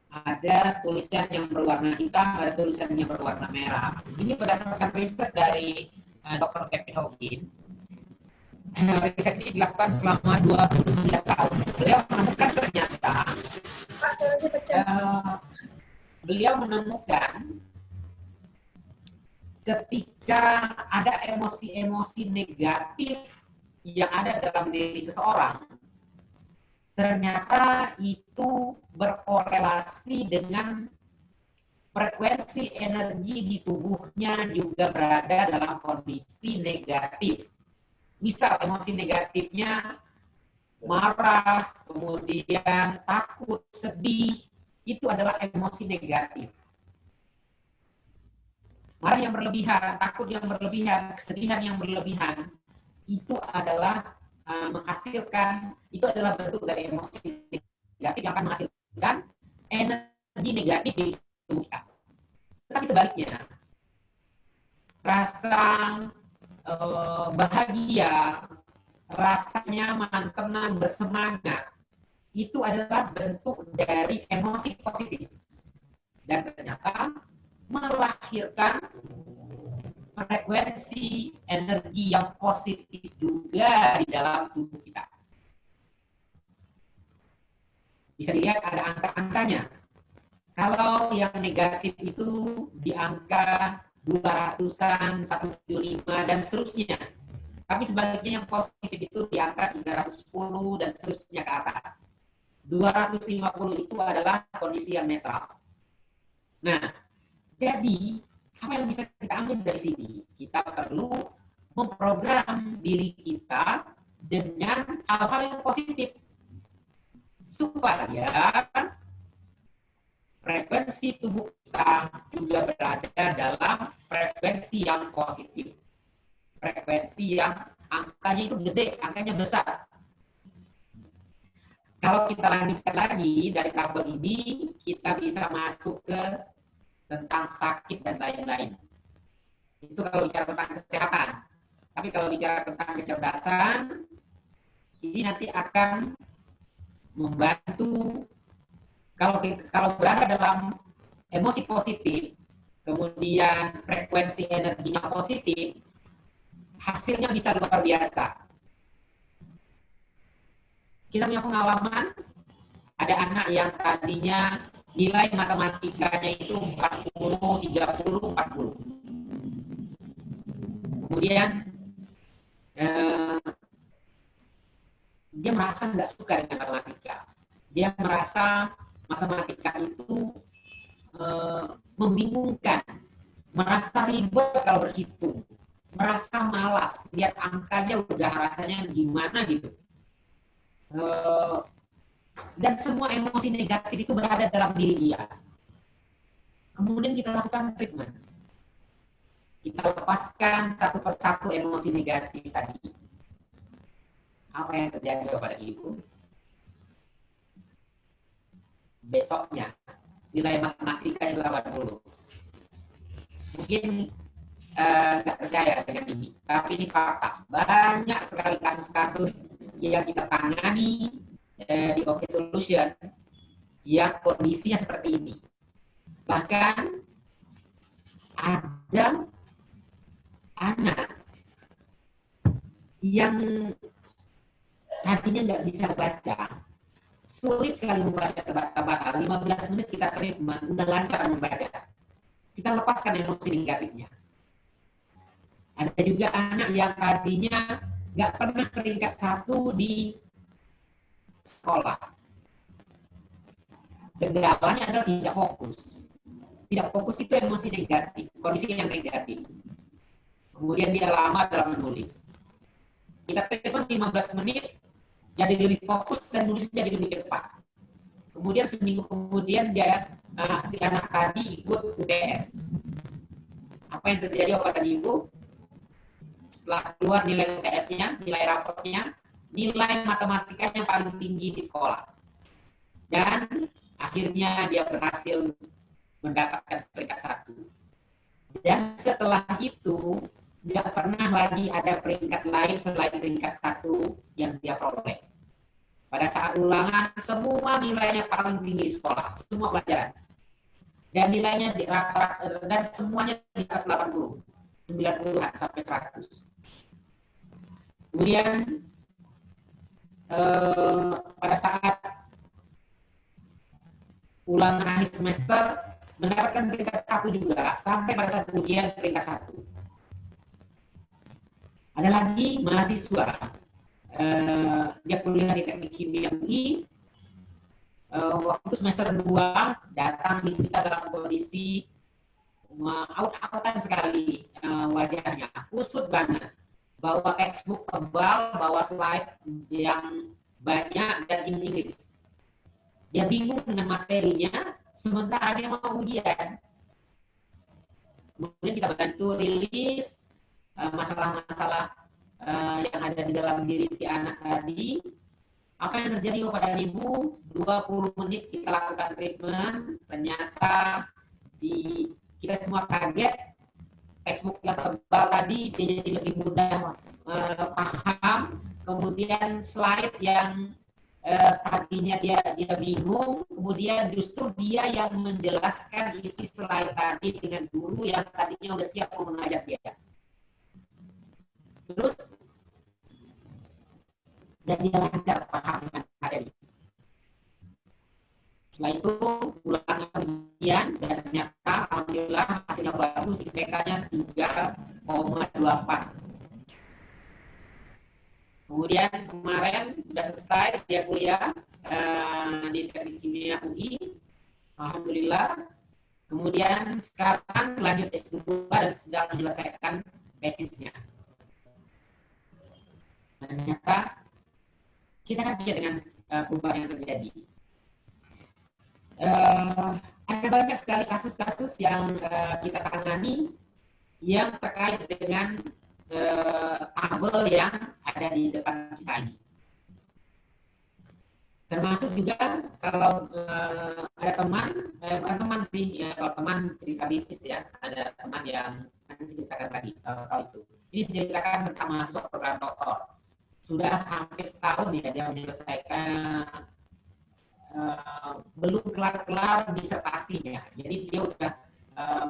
ada tulisan yang berwarna hitam, ada tulisan yang berwarna merah. Ini berdasarkan riset dari Dr. Kevin Hawkins. Riset ini dilakukan selama 29 tahun. Beliau menemukan ketika ada emosi-emosi negatif yang ada dalam diri seseorang, ternyata itu berkorelasi dengan frekuensi energi di tubuhnya juga berada dalam kondisi negatif. Misal emosi negatifnya marah, kemudian takut, sedih, itu adalah emosi negatif. Marah yang berlebihan, takut yang berlebihan, kesedihan yang berlebihan, itu adalah menghasilkan, itu adalah bentuk dari emosi negatif yang akan menghasilkan energi negatif di tubuh kita. Tetapi sebaliknya, rasa bahagia, rasa nyaman, tenang, bersemangat, itu adalah bentuk dari emosi positif. Dan ternyata melahirkan frekuensi energi yang positif juga di dalam tubuh kita. Bisa dilihat ada angka-angkanya. Kalau yang negatif itu di angka 200-an, 175 dan seterusnya. Tapi sebaliknya yang positif itu di angka 310 dan seterusnya ke atas. 250 itu adalah kondisi yang netral. Nah, jadi apa yang bisa kita ambil dari sini? Kita perlu memprogram diri kita dengan hal-hal yang positif supaya frekuensi tubuh kita juga berada dalam frekuensi yang positif. Frekuensi frekuensi yang angkanya itu gede, angkanya besar. Kalau kita lanjutkan lagi dari tabel ini, kita bisa masuk ke tentang sakit dan lain-lain. Itu kalau bicara tentang kesehatan. Tapi kalau bicara tentang kecerdasan, ini nanti akan membantu kalau berada dalam emosi positif, kemudian frekuensi energinya positif, hasilnya bisa luar biasa. Kita punya pengalaman, ada anak yang tadinya nilai matematikanya itu 40, 30, 40. Kemudian dia merasa nggak suka dengan matematika. Dia merasa matematika itu membingungkan, merasa ribet kalau berhitung, merasa malas, lihat angkanya udah rasanya gimana gitu. Dan semua emosi negatif itu berada dalam diri dia. Kemudian kita lakukan treatment. Kita lepaskan satu persatu emosi negatif tadi. Apa yang terjadi kepada ibu? Besoknya nilai matematika yang 80. Mungkin nggak percaya dengan ini, tapi ini fakta. Banyak sekali kasus-kasus yang kita tangani di OK Solution yang kondisinya seperti ini. Bahkan ada anak yang tadinya nggak bisa baca, sulit sekali membaca tebak-tebakan. 15 menit kita treatment, udah lancar membaca. Kita lepaskan emosi negatifnya. Ada juga anak yang tadinya nggak pernah peringkat 1 di sekolah. Kendalanya adalah tidak fokus. Tidak fokus itu emosi negatif, kondisi yang negatif. Kemudian dia lama dalam menulis. Kita treatment 15 menit, jadi lebih fokus dan nulis jadi lebih cepat. Kemudian seminggu kemudian dia si anak tadi ikut UTS. Apa yang terjadi pada ibu? Setelah keluar nilai UTS-nya, nilai raportnya, nilai matematikanya paling tinggi di sekolah. Dan akhirnya dia berhasil mendapatkan peringkat 1. Dan setelah itu, tidak pernah lagi ada peringkat lain selain peringkat 1 yang dia peroleh. Pada saat ulangan, semua nilainya paling tinggi di sekolah, semua pelajaran. Dan nilainya di rata-rata dan semuanya di atas 80, 90-an sampai 100. Kemudian pada saat ulangan akhir semester mendapatkan peringkat 1 juga, sampai pada saat ujian peringkat 1. Ada lagi mahasiswa, dia kuliah di Teknik Kimia UI, waktu semester 2 datang di kita dalam kondisi aut-autan sekali, wajahnya kusut banget, bawa textbook tebal, bawa slide yang banyak dan Inggris. Dia bingung dengan materinya, sementara dia mau ujian. Kemudian kita bantu rilis masalah-masalah yang ada di dalam diri si anak tadi. Apa yang terjadi kepada ibu? 20 menit kita lakukan treatment, ternyata kita semua kaget. Textbook yang tebal tadi dia jadi lebih mudah paham. Kemudian slide yang tadinya dia bingung, kemudian justru dia yang menjelaskan isi slide tadi dengan guru yang tadinya udah siap mau mengajar dia. Terus dan dia lancar paham dengan materi. Setelah itu ulangan ujian dan ternyata alhamdulillah hasilnya bagus, IPK-nya 3,24. Kemudian kemarin sudah selesai dia kuliah di Teknik Kimia UI, alhamdulillah. Kemudian sekarang lanjut S2 dan sedang menyelesaikan tesisnya. Ternyata kita kaget dengan perubahan yang terjadi. Ada banyak sekali kasus-kasus yang kita tangani yang terkait dengan tabel yang ada di depan kita ini. Termasuk juga kalau ada teman, bukan teman sih, ya, kalau teman cerita bisnis ya, ada teman yang nanti ceritakan tadi kalau itu. Ini ceritakan tentang masuk program doktor. Sudah hampir setahun ya dia menyelesaikan, belum kelar-kelar disertasinya. Jadi dia udah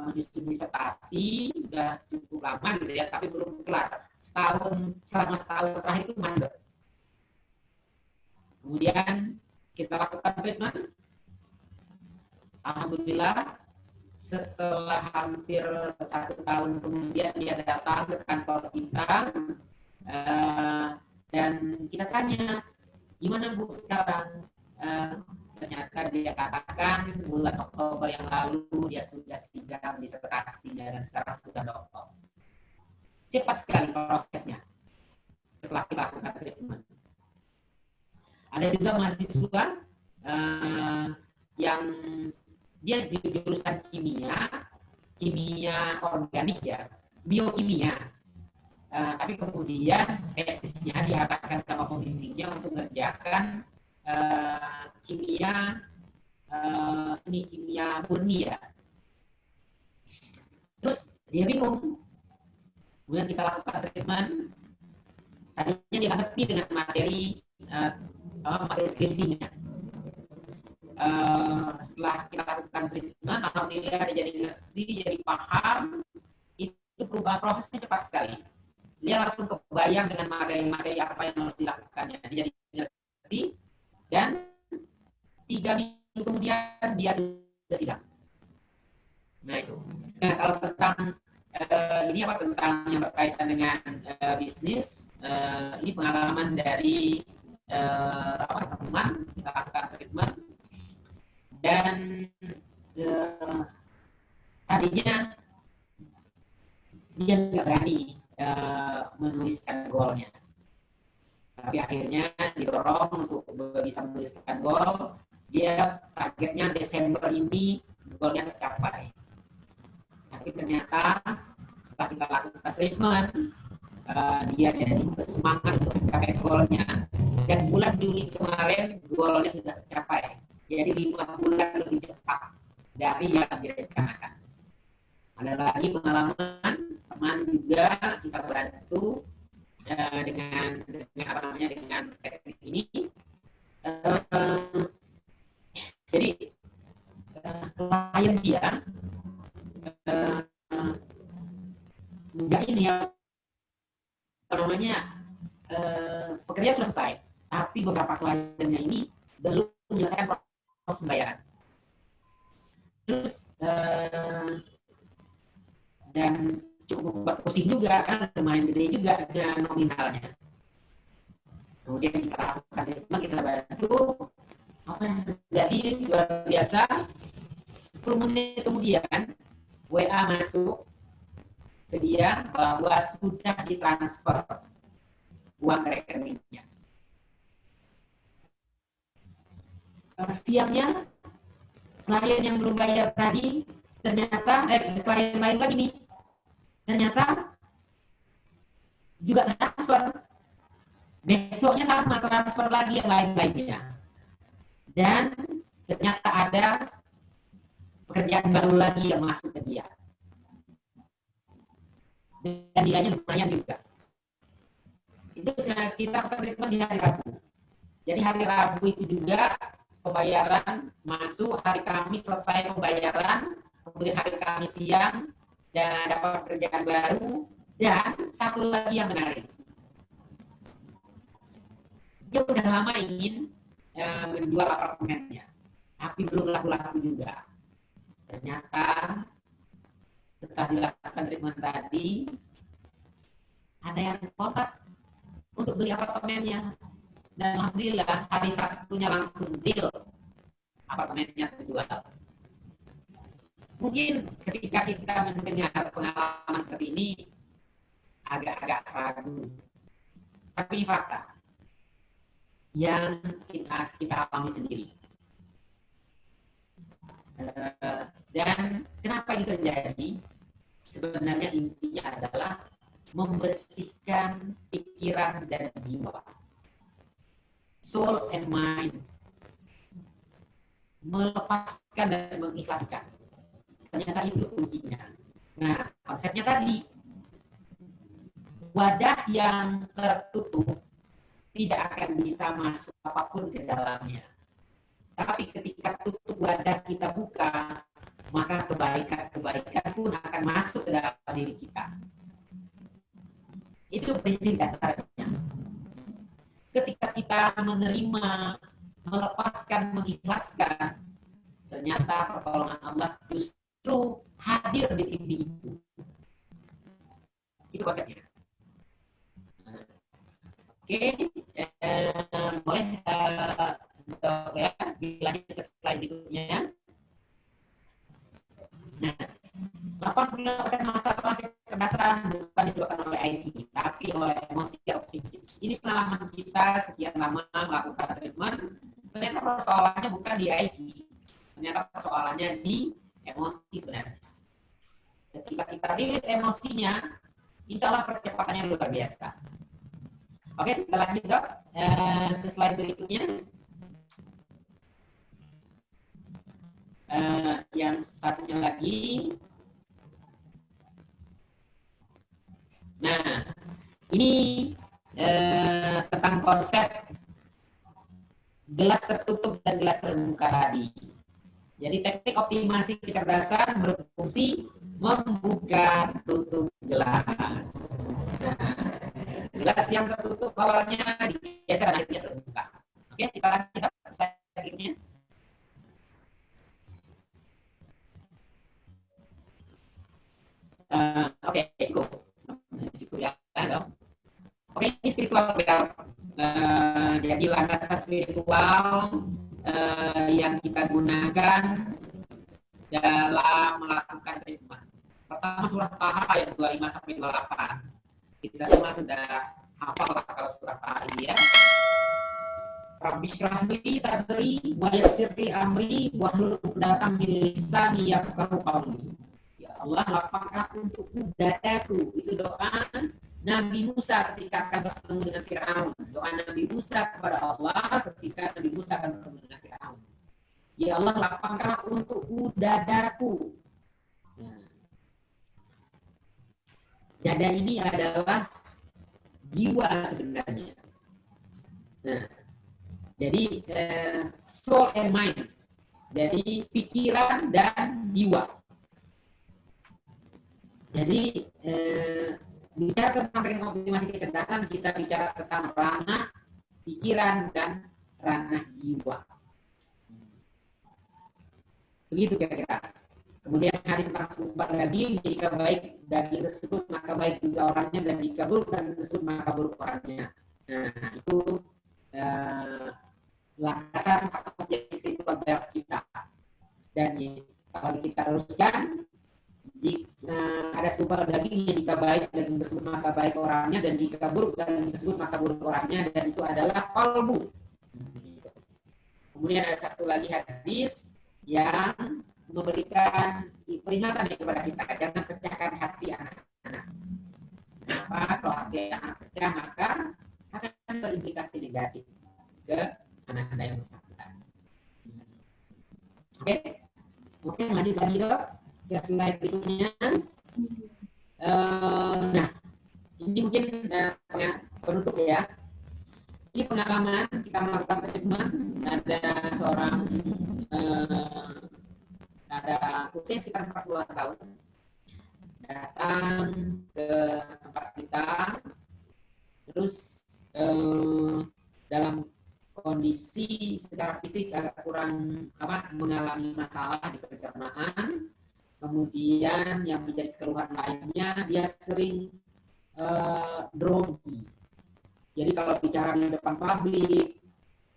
menyusun disertasi, udah cukup lama gitu ya, tapi belum kelar. Selama setahun terakhir itu mandek. Kemudian kita lakukan treatment. Alhamdulillah setelah hampir 1 tahun kemudian dia datang ke kantor kita, dan kita tanya, gimana Bu sekarang? Ternyata dia katakan bulan Oktober yang lalu dia sudah sidang disertasinya dan sekarang sudah doktor. Cepat sekali prosesnya setelah kita lakukan treatment. Ada juga mahasiswa yang dia di jurusan kimia organik ya, biokimia. Tapi kemudian tesisnya diarahkan sama pembimbingnya untuk mengerjakan kimia murni ya. Terus dia bingung. Kemudian kita lakukan treatment. Tadinya dia ngerti dengan materi skripsinya. Setelah kita lakukan treatment, alhamdulillah dia jadi ngerti, jadi paham. Itu perubahan prosesnya cepat sekali. Dia langsung kebayang dengan materi-materi apa yang harus dilakukannya. Dia jadi ngerti, dan 3 minggu kemudian dia sudah sidang. Nah itu. Nah kalau tentang ini apa tentang yang berkaitan dengan bisnis, ini pengalaman dari teman kita lakukan treatment, dan tadinya dia nggak berani menuliskan goalnya, tapi akhirnya didorong untuk bisa menuliskan goal. Dia targetnya Desember ini goalnya tercapai, tapi ternyata setelah kita lakukan treatment, dia jadi bersemangat untuk mencapai goalnya, dan bulan Juli kemarin goalnya sudah tercapai. Jadi 5 bulan lebih cepat dari yang direncanakan. Ada lagi pengalaman teman juga kita bantu dengan teknik ini. Jadi klien dia enggak ini ya pekerjaan selesai, tapi beberapa kliennya ini belum menyelesaikan proses pembayaran. Terus dan cukup membuat pusing juga, kan lumayan gede juga nominalnya. Kemudian kita lakukan treatment, kita bantu. Apa yang terjadi luar biasa, 10 menit kemudian WA masuk ke dia bahwa sudah ditransfer uang ke rekeningnya. Siangnya klien yang belum bayar tadi ternyata klien lain lagi nih ternyata juga transfer. Besoknya sama transfer lagi yang lain-lainnya, dan ternyata ada pekerjaan baru lagi yang masuk ke dia, dan nilainya lumayan juga. Itu kita treatment di hari Rabu. Jadi hari Rabu itu juga pembayaran masuk, hari Kamis selesai pembayaran, kemudian hari Kamis siang dan dapat pekerjaan baru. Dan satu lagi yang menarik, dia udah lama ingin menjual apartemennya, tapi belum laku-laku juga. Ternyata setelah dilakukan treatment tadi, ada yang kontak untuk beli apartemennya, dan alhamdulillah hari Sabtunya langsung deal, apartemennya terjual. Mungkin ketika kita mendengar pengalaman seperti ini agak-agak ragu, tapi fakta yang kita alami sendiri. Dan kenapa itu terjadi? Sebenarnya intinya adalah membersihkan pikiran dan jiwa, soul and mind, melepaskan dan mengikhlaskan. Ternyata itu kuncinya. Nah, konsepnya tadi, wadah yang tertutup tidak akan bisa masuk apapun ke dalamnya. Tapi ketika tutup wadah kita buka, maka kebaikan-kebaikan pun akan masuk ke dalam diri kita. Itu prinsip dasarnya. Ketika kita menerima, melepaskan, mengikhlaskan, ternyata pertolongan Allah justru hadir di pintu itu. Itu konsepnya. Oke, boleh ya, dilanjut ke slide berikutnya. Nah, 80% masalah kecerdasan bukan disebabkan oleh IQ, tapi oleh emosi atau psikis. Ini pengalaman kita sekian lama melakukan treatment. Ternyata persoalannya bukan di IQ, ternyata persoalannya di emosi sebenarnya. Ketika kita rilis emosinya, insya Allah percepatannya luar biasa. Oke, kita lanjut dok ke slide berikutnya. Yang satunya lagi. Nah, ini tentang konsep gelas tertutup dan gelas terbuka tadi. Jadi teknik optimasi kecerdasan berfungsi membuka tutup gelas. Nah, gelas yang tertutup awalnya digeser dan akhirnya terbuka. Oke, kita lanjut ke slide berikutnya. Oke, cukup ya. Oke, ini spiritual belt. Jadi landasan spiritual yang kita gunakan dalam melakukan treatment. Pertama surah Taha ayat 25 sampai 28. Kita semua sudah hafal lah kalau surah Taha ini ya. Rabbi shrah li sadri wa yassir li amri wahlul 'uqdatam min lisani yafqahu qawli. Ya Allah, lapangkan untukku dadaku. Itu doa Nabi Musa ketika akan bertemu dengan Firaun. Doa Nabi Musa kepada Allah ketika Nabi Musa akan bertemu dengan Firaun. Ya Allah, lapangkanlah untukku dadaku. Nah, dada ini adalah jiwa sebenarnya. Nah, jadi soul and mind. Jadi pikiran dan jiwa. Jadi bicara tentang teknik optimasi kecerdasan, kita bicara tentang ranah pikiran dan ranah jiwa. Begitu kira-kira. Kemudian hadis 44 lagi, jika baik dari tersebut maka baik juga orangnya, dan jika buruk dari tersebut maka buruk orangnya. Nah, itu landasan atau jadi spiritual kita. Dan kalau kita teruskan, jika ada sebuah dagingnya, jika baik daging tersebut maka baik orangnya, dan jika buruk daging tersebut maka buruk orangnya, dan itu adalah qalbu. Kemudian ada satu lagi hadis yang memberikan peringatan kepada kita, jangan pecahkan hati anak-anak. Kenapa? Kalau hati anak pecah maka akan berimplikasi negatif ke anak-anak yang bersangkutan. Oke, lanjut lagi dok ke slide berikutnya. Nah, ini mungkin penutup ya. Ini pengalaman kita melakukan treatment. Ada seorang ada usia sekitar 40 tahun datang ke tempat kita, terus dalam kondisi secara fisik agak kurang mengalami masalah di pencernaan. Kemudian yang menjadi keluhan lainnya, dia sering grogi. Jadi kalau bicara di depan publik,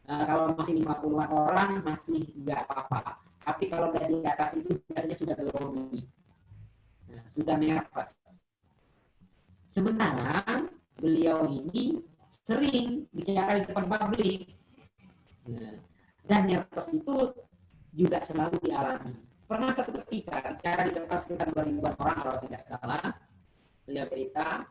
kalau masih 50-an orang masih nggak apa-apa. Tapi kalau dari atas itu biasanya sudah grogi, sudah nervous. Sementara beliau ini sering bicara di depan publik, dan nervous itu juga selalu dialami. Pernah satu ketika bicara di depan sekitar 2.000 orang kalau tidak salah, beliau cerita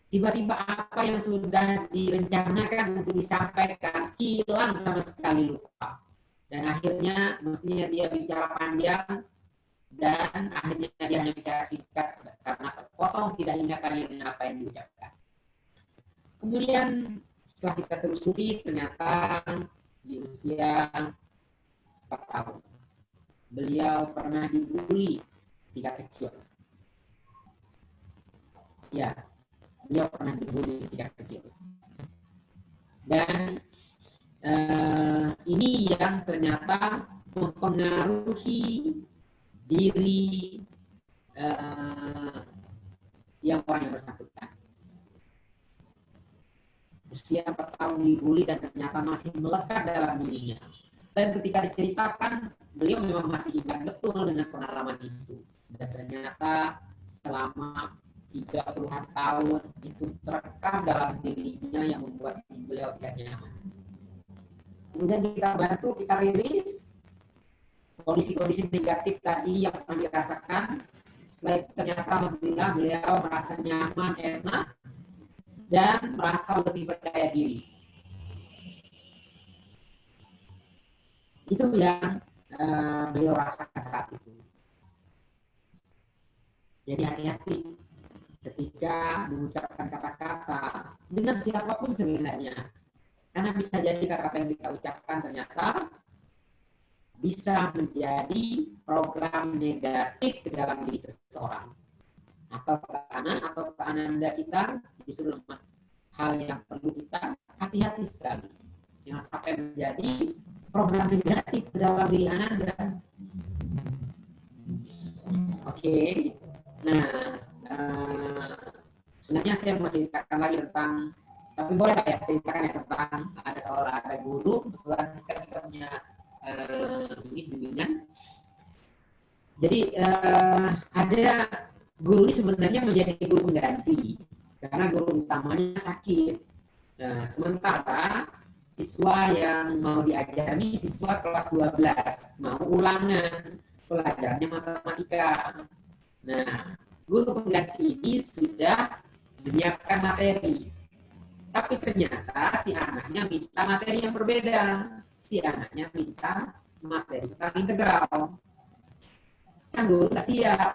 tiba-tiba apa yang sudah direncanakan untuk disampaikan hilang sama sekali, lupa. Dan akhirnya mestinya dia bicara panjang dan akhirnya dia hanya bicara singkat karena terpotong, tidak ingat lagi dengan apa yang diucapkan. Kemudian setelah kita telusuri, ternyata di usia 4 tahun beliau pernah dibully ketika kecil. Ya, beliau pernah dibully ketika kecil. Dan ini yang ternyata mempengaruhi diri yang orang yang bersangkutan. Usia 4 tahun dibully dan ternyata masih melekat dalam dirinya. Dan ketika diceritakan, beliau memang masih ingat betul dengan pengalaman itu. Dan ternyata selama 30-an tahun itu terekam dalam dirinya yang membuat beliau tidak nyaman. Kemudian kita bantu, kita rilis kondisi-kondisi negatif tadi yang pernah dirasakan. Setelah itu ternyata alhamdulillah beliau merasa nyaman, enak, dan merasa lebih percaya diri. Itu yang beliau rasakan saat itu. Jadi hati-hati ketika mengucapkan kata-kata dengan siapapun sebenarnya. Karena bisa jadi kata-kata yang kita ucapkan ternyata bisa menjadi program negatif ke dalam diri seseorang. Atau ke anak atau ke ananda kita, justru hal yang perlu kita hati-hati sekali. Jangan sampai menjadi program negatif ke dalam diri ananda. Oke. Nah, sebenarnya saya mau ceritakan lagi tentang, tapi boleh ya ceritakan ya tentang ada guru, kebetulan kita punya bimbingan. Jadi ada guru ini sebenarnya menjadi guru pengganti karena guru utamanya sakit. Nah, sementara siswa yang mau diajari siswa kelas 12 mau ulangan pelajarannya matematika. Nah, guru pengganti ini sudah menyiapkan materi, tapi ternyata si anaknya minta materi yang berbeda. Si anaknya minta materi tentang integral. Sang guru tidak siap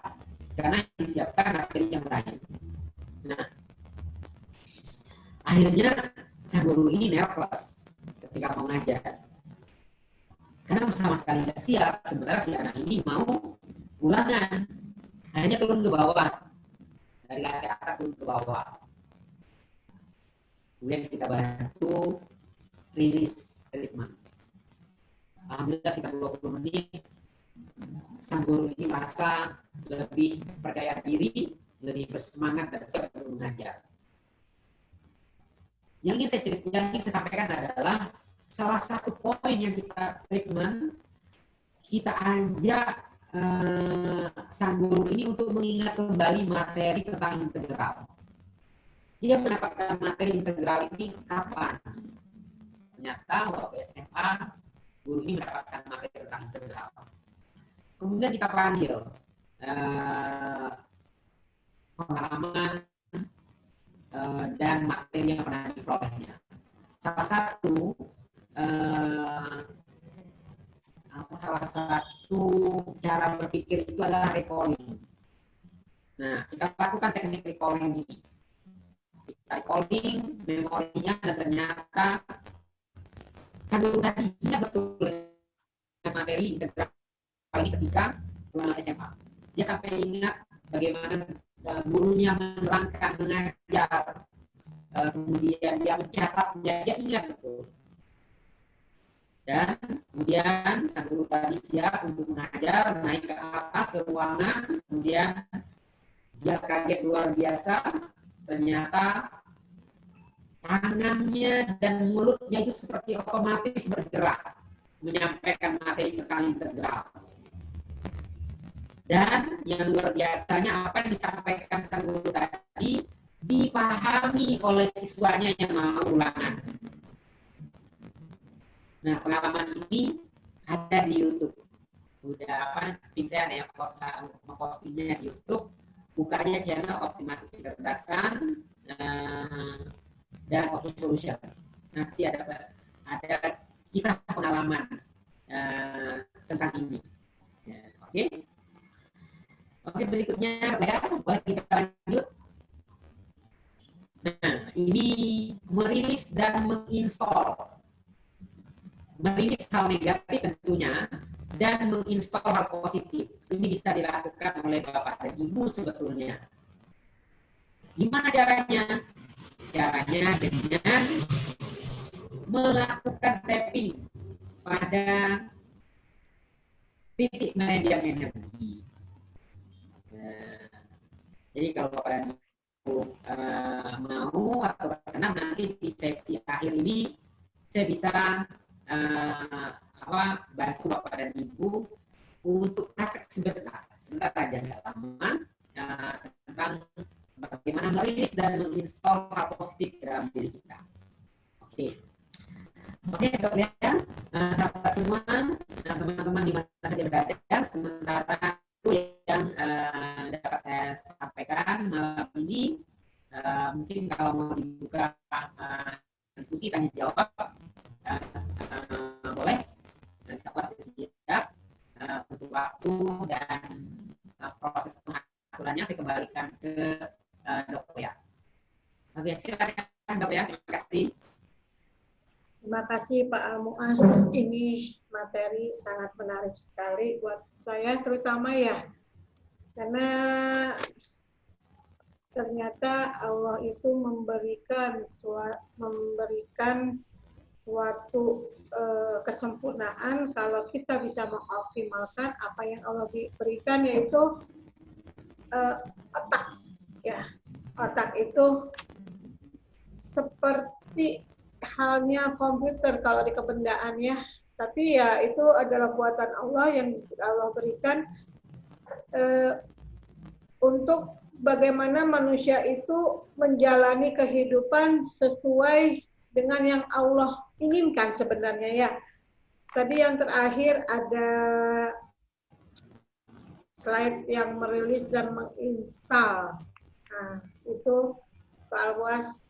karena disiapkan materi yang lain. Nah, akhirnya sang guru ini nervous ketika mau ngajar karena sama sekali tidak siap. Sebenarnya si anak ini mau ulangan. Akhirnya turun ke bawah, dari lantai atas turun ke bawah. Kemudian kita bantu rilis treatment. Alhamdulillah sekitar 20 menit sang guru ini merasa lebih percaya diri, lebih bersemangat dan siap untuk mengajar. Yang ingin saya sampaikan adalah salah satu poin yang kita treatment, kita ajak sang guru ini untuk mengingat kembali materi tentang integral. Dia mendapatkan materi integral ini kapan? Ternyata waktu SMA, guru ini mendapatkan materi tentang integral. Kemudian kita panggil pengalaman dan materi yang pernah diperolehnya. Salah satu cara berpikir itu adalah recalling. Nah, kita lakukan teknik recalling ini. Kita recalling memorinya dan ternyata sang guru tadi ingat betul materi integral ini ketika SMA. Dia sampai ingat bagaimana gurunya menerangkan, mengajar, kemudian dia mencatatnya, dia ingat betul. Dan kemudian sang guru tadi siap untuk mengajar, naik ke atas ke ruangan, kemudian dia kaget luar biasa, ternyata tangannya dan mulutnya itu seperti otomatis bergerak menyampaikan materi tentang integral. Dan yang luar biasanya apa yang disampaikan sang guru tadi dipahami oleh siswanya yang mau ulangan. Nah, pengalaman ini ada di YouTube. Udah tim saya ada yang mempostingnya di YouTube. buka aja channel optimasi kecerdasan dan open solution. Nanti ada kisah pengalaman tentang ini. Ya, oke. Oke, berikutnya ya, boleh kita lanjut. Nah, ini merilis dan menginstall. Merilis hal negatif tentunya dan menginstall hal positif. Ini bisa dilakukan oleh Bapak dan Ibu sebetulnya. Gimana caranya? Caranya dengan melakukan tapping pada titik meridian energi. Jadi kalau Bapak mau atau berkenan, nanti di sesi akhir ini saya bisa bantu Bapak dan Ibu untuk praktek sebentar aja, nggak lama, tentang bagaimana merilis dan menginstall hal positif dalam diri kita. Oke, Dok ya, sahabat semua, teman-teman di mana saja berada, sementara itu yang dapat saya sampaikan malam ini. Mungkin kalau mau dibuka diskusi tanya jawab, boleh. Dan setelah siap untuk waktu dan proses pengaturannya saya kembalikan ke Dok ya. Oke, silakan Dok ya, terima kasih. Terima kasih Pak Al-Mu'az. Ini materi sangat menarik sekali buat saya terutama ya. Karena ternyata Allah itu memberikan suatu kesempurnaan kalau kita bisa mengoptimalkan apa yang Allah berikan, yaitu otak. Ya, otak itu seperti halnya komputer kalau di kebendaannya, tapi ya itu adalah buatan Allah yang Allah berikan untuk bagaimana manusia itu menjalani kehidupan sesuai dengan yang Allah inginkan sebenarnya ya. Tadi yang terakhir ada slide yang merilis dan menginstal. Nah, itu Pak Al-Mu'az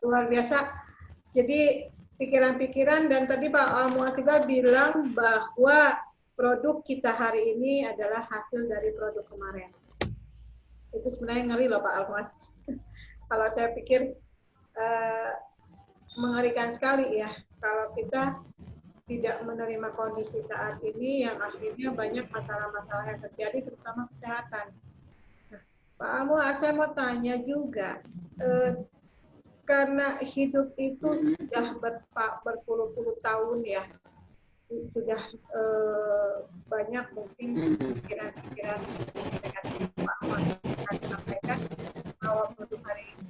luar biasa. Jadi pikiran-pikiran, dan tadi Pak Al-Mu'az juga bilang bahwa produk kita hari ini adalah hasil dari produk kemarin. Itu sebenarnya ngeri loh Pak Al-Mu'az. Kalau saya pikir mengerikan sekali ya kalau kita tidak menerima kondisi saat ini yang akhirnya banyak masalah-masalah yang terjadi, terutama kesehatan. Nah, Pak Al-Mu'az, saya mau tanya juga, karena hidup itu sudah berpuluh-puluh tahun ya, sudah banyak mungkin pikiran-pikiran negatif Pak Al-Mu'az sampaikan bahwa produk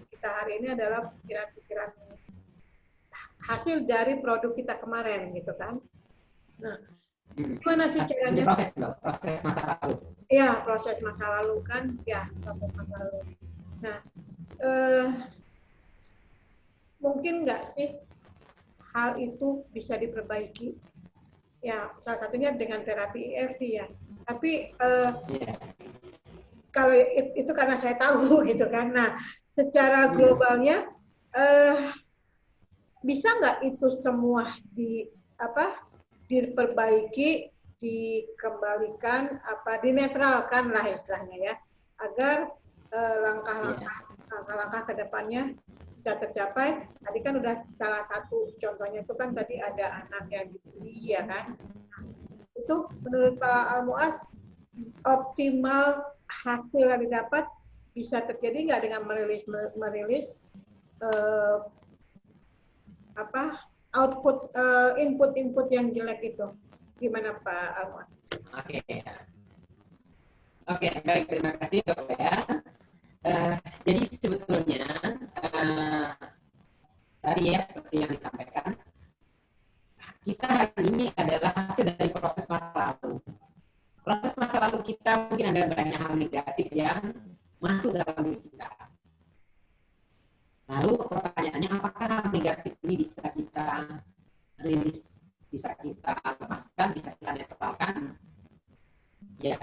kita hari ini adalah pikiran-pikiran hasil dari produk kita kemarin gitu kan. Nah, gimana sih caranya? Proses masa lalu. Ya, proses masa lalu kan, ya proses masa lalu. Nah, mungkin nggak sih hal itu bisa diperbaiki? Ya, salah satunya dengan terapi EFT ya. Tapi kalau itu karena saya tahu gitu kan. Nah, secara globalnya bisa nggak itu semua diperbaiki, dikembalikan, dinetralkan lah istilahnya ya, agar langkah-langkah ke depannya bisa tercapai. Tadi kan udah salah satu contohnya itu kan tadi ada anak yang dibully ya kan. Nah, itu menurut Pak Al-Mu'az optimal hasil yang didapat bisa terjadi nggak dengan merilis output input yang jelek itu? Gimana Pak Al-Mu'az? Oke, baik, terima kasih Dok ya. Jadi sebetulnya tadi ya seperti yang disampaikan, kita hari ini adalah hasil dari proses masa lalu. Proses masa lalu kita mungkin ada banyak hal negatif yang masuk dalam diri kita. Lalu pertanyaannya, apakah hal negatif ini bisa kita rilis, bisa kita lepaskan, bisa kita netralkan? Ya,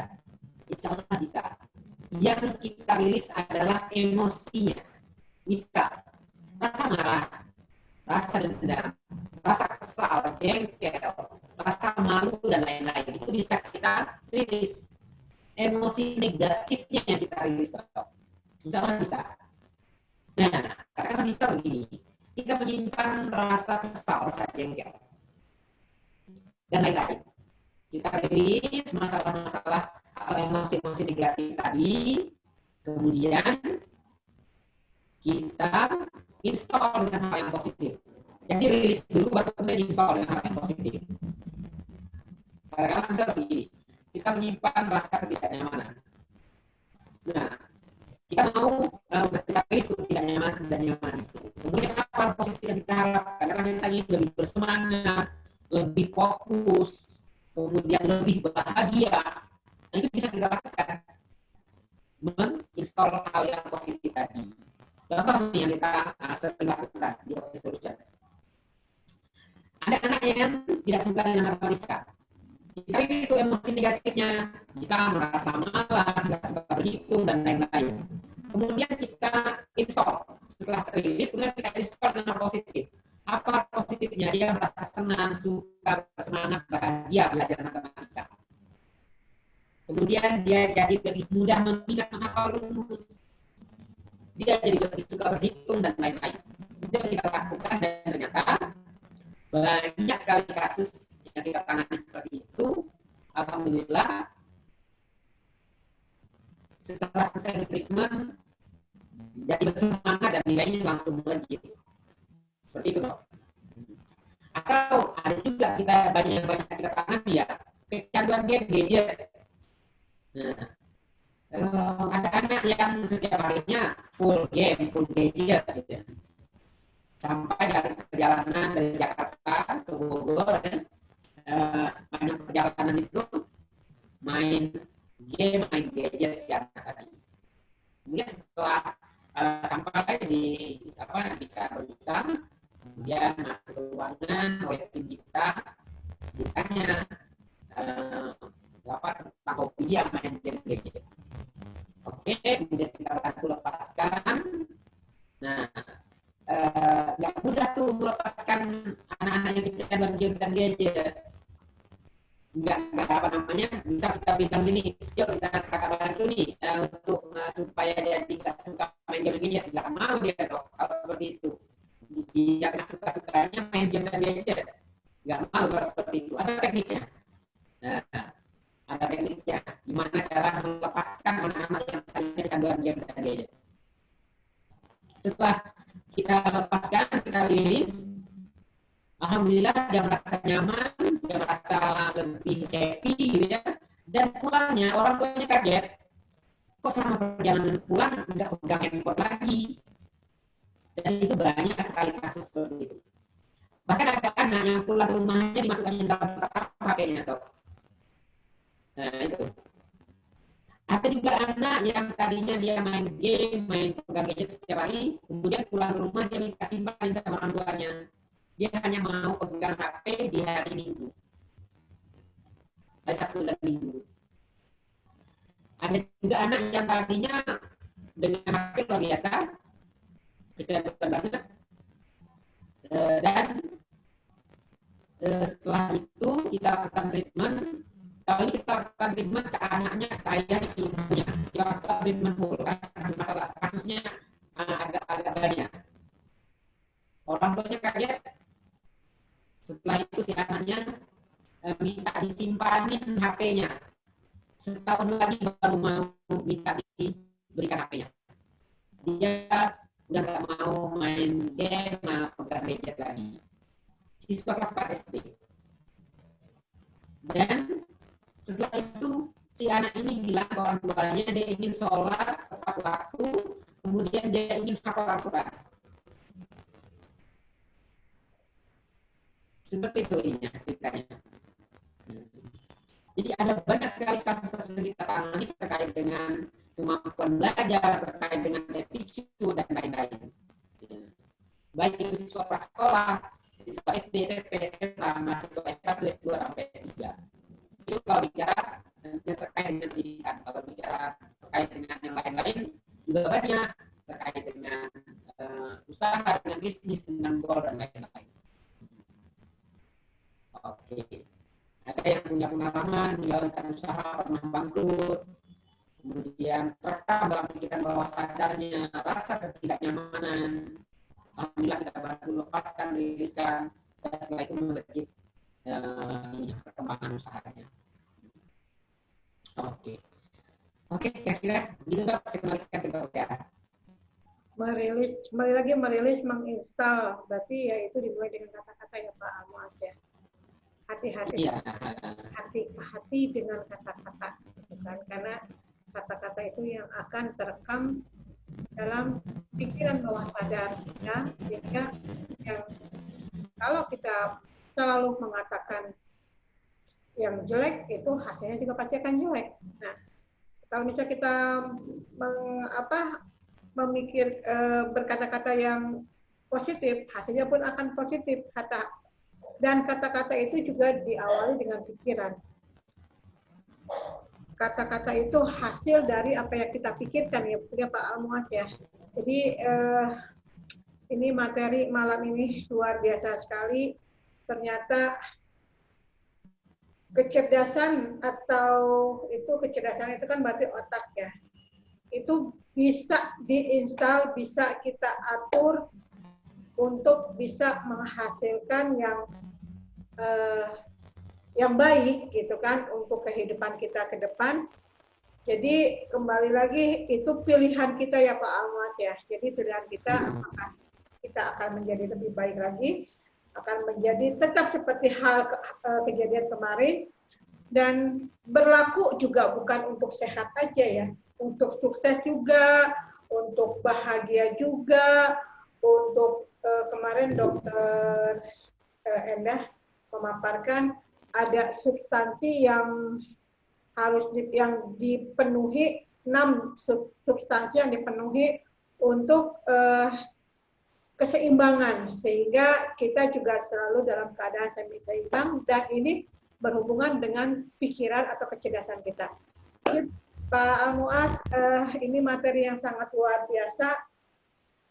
insya Allah bisa. yang kita rilis adalah emosinya. Misal, rasa marah, rasa dendam, rasa kesal, jengkel, rasa malu, dan lain-lain. Itu bisa kita rilis. Emosi negatifnya yang kita rilis. Misalnya bisa. Nah, karena bisa begini. Kita menyimpan rasa kesal, rasa jengkel, dan lain-lain. Kita rilis masalah-masalah atau emosi-emosi negatif tadi, kemudian kita install dengan hal yang positif. Jadi rilis dulu baru kita install dengan hal yang positif. Kadang-kadang misalnya begini, kita menyimpan rasa ketidaknyamanan. Nah, kita mau kita rilis tidak nyaman dan nyaman. Kemudian apa positif yang kita harapkan? Kadang-kadang tadi lebih bersemangat, lebih fokus, kemudian lebih bahagia. Nah, itu bisa kita lakukan. Menginstall hal yang positif tadi. Contoh yang kita sering lakukan di Office Solution. Ada anak yang tidak suka dengan matematika. Kita itu emosi negatifnya, bisa merasa malas, nggak suka berhitung, dan lain-lain. Kemudian kita install. Setelah rilis, kemudian kita install dengan positif. Apa positifnya? Dia merasa senang, suka, bersemangat, bahagia belajar matematika. Kemudian dia jadi lebih mudah mengingat menghafal rumus. Dia jadi lebih suka berhitung dan lain-lain. Itu yang kita lakukan dan ternyata banyak sekali kasus yang kita tangani seperti itu. Alhamdulillah setelah selesai treatment jadi bersemangat dan nilainya langsung melejit. Seperti itu dok. Atau ada juga kita banyak kita tangani ya kecanduan game gadget. Nah, ada anak yang setiap harinya full game, full gadget gitu ya. Sampai dari perjalanan dari Jakarta ke Bogor dan sepanjang perjalanan itu main game, main gadget siang tadi. Kemudian setelah sampai di kantor kita, kemudian masuk ke ruangan oleh tim kita, ditanya tentang hobi dia main game gadget. Oke, kemudian kita bantu lepaskan. Nah, nggak mudah tuh melepaskan anak-anak yang kecanduan game dan gadget. Nggak apa namanya, bisa kita bilang gini, yuk kita kakak bantu nih untuk supaya dia tidak suka main game gadget. Nggak mau dia dok, kalau seperti itu. Dia suka-sukanya main game dan gadget. Nggak mau kalau seperti itu. Ada tekniknya. Nah, ada tekniknya. Gimana cara melepaskan anak-anak yang tadinya kecanduan game dan gadget. Setelah kita lepaskan, kita rilis, alhamdulillah dia merasa nyaman, dia merasa lebih happy gitu ya. Dan pulangnya orang tuanya kaget, kok selama perjalanan pulang nggak pegang handphone lagi. Dan itu banyak sekali kasus seperti itu. Bahkan ada anak yang pulang rumahnya dimasukkan dalam tas HP-nya dok. Nah itu. Ada juga anak yang tadinya dia main game, main pegang gadget setiap hari, kemudian pulang rumah dia minta simpan sama orang tuanya. Dia hanya mau pegang HP di hari Minggu. Hari Sabtu dan Minggu. Ada juga anak yang tadinya dengan HP luar biasa, kecanduan banget. Dan setelah itu kita lakukan treatment. Kalau ini kita lakukan treatment ke anaknya, ke ayahnya, ke ibunya. Kita lakukan treatment full. Masalah kasusnya agak banyak. Orang tuanya kaget. Setelah itu si anaknya minta disimpanin HP-nya. Setahun lagi baru mau minta diberikan HP-nya. Dia udah nggak mau main game, mau pegang gadget lagi. Siswa kelas 4 SD. Dan setelah itu si anak ini bilang ke orang tuanya dia ingin sholat tepat waktu, kemudian dia ingin hafal Al-Quran. Seperti itu ini ceritanya. Jadi ada banyak sekali kasus-kasus yang kita tangani terkait dengan kemampuan belajar, terkait dengan attitude dan lain-lain. Baik itu siswa prasekolah, siswa SD, SMP, SMA, mahasiswa S1, S2 sampai S3. Itu kalau bicara yang terkait dengan pendidikan, kalau bicara terkait dengan terkait dengan usaha, dengan bisnis, dengan goal dan lain-lain. Oke. Ada yang punya pengalaman menjalankan usaha pernah bangkrut, kemudian terekam dalam pikiran bawah sadarnya rasa ketidaknyamanan. Alhamdulillah kita bantu lepaskan, riliskan, dan setelah itu melejit perkembangan usahanya. Oke, kira-kira begitu Dok, saya kembalikan ke Dok ya. Merilis, kembali lagi merilis, menginstal, berarti ya itu dimulai dengan kata-kata ya Pak Almuaz ya. Hati-hati, Iya. hati dengan kata-kata, bukan karena kata-kata itu yang akan terekam dalam pikiran bawah sadar ya, sehingga yang kalau kita selalu mengatakan yang jelek itu hasilnya juga pasti akan jelek. Nah, kalau misalnya kita berkata-kata yang positif, hasilnya pun akan positif. Dan kata-kata itu juga diawali dengan pikiran. Kata-kata itu hasil dari apa yang kita pikirkan ya Pak Almuaz ya. Jadi ini materi malam ini luar biasa sekali. Ternyata kecerdasan kecerdasan itu kan berarti otak ya. Itu bisa diinstal, bisa kita atur untuk bisa menghasilkan yang baik gitu kan untuk kehidupan kita ke depan. Jadi kembali lagi itu pilihan kita ya Pak Almuaz ya. Jadi pilihan kita apakah kita akan menjadi lebih baik lagi, akan menjadi tetap seperti hal kejadian kemarin, dan berlaku juga bukan untuk sehat aja ya, untuk sukses juga, untuk bahagia juga, untuk kemarin Dokter Endah memaparkan ada substansi yang harus yang dipenuhi, 6 substansi yang dipenuhi untuk keseimbangan, sehingga kita juga selalu dalam keadaan seimbang, dan ini berhubungan dengan pikiran atau kecerdasan kita. Pak Almuaz, ini materi yang sangat luar biasa.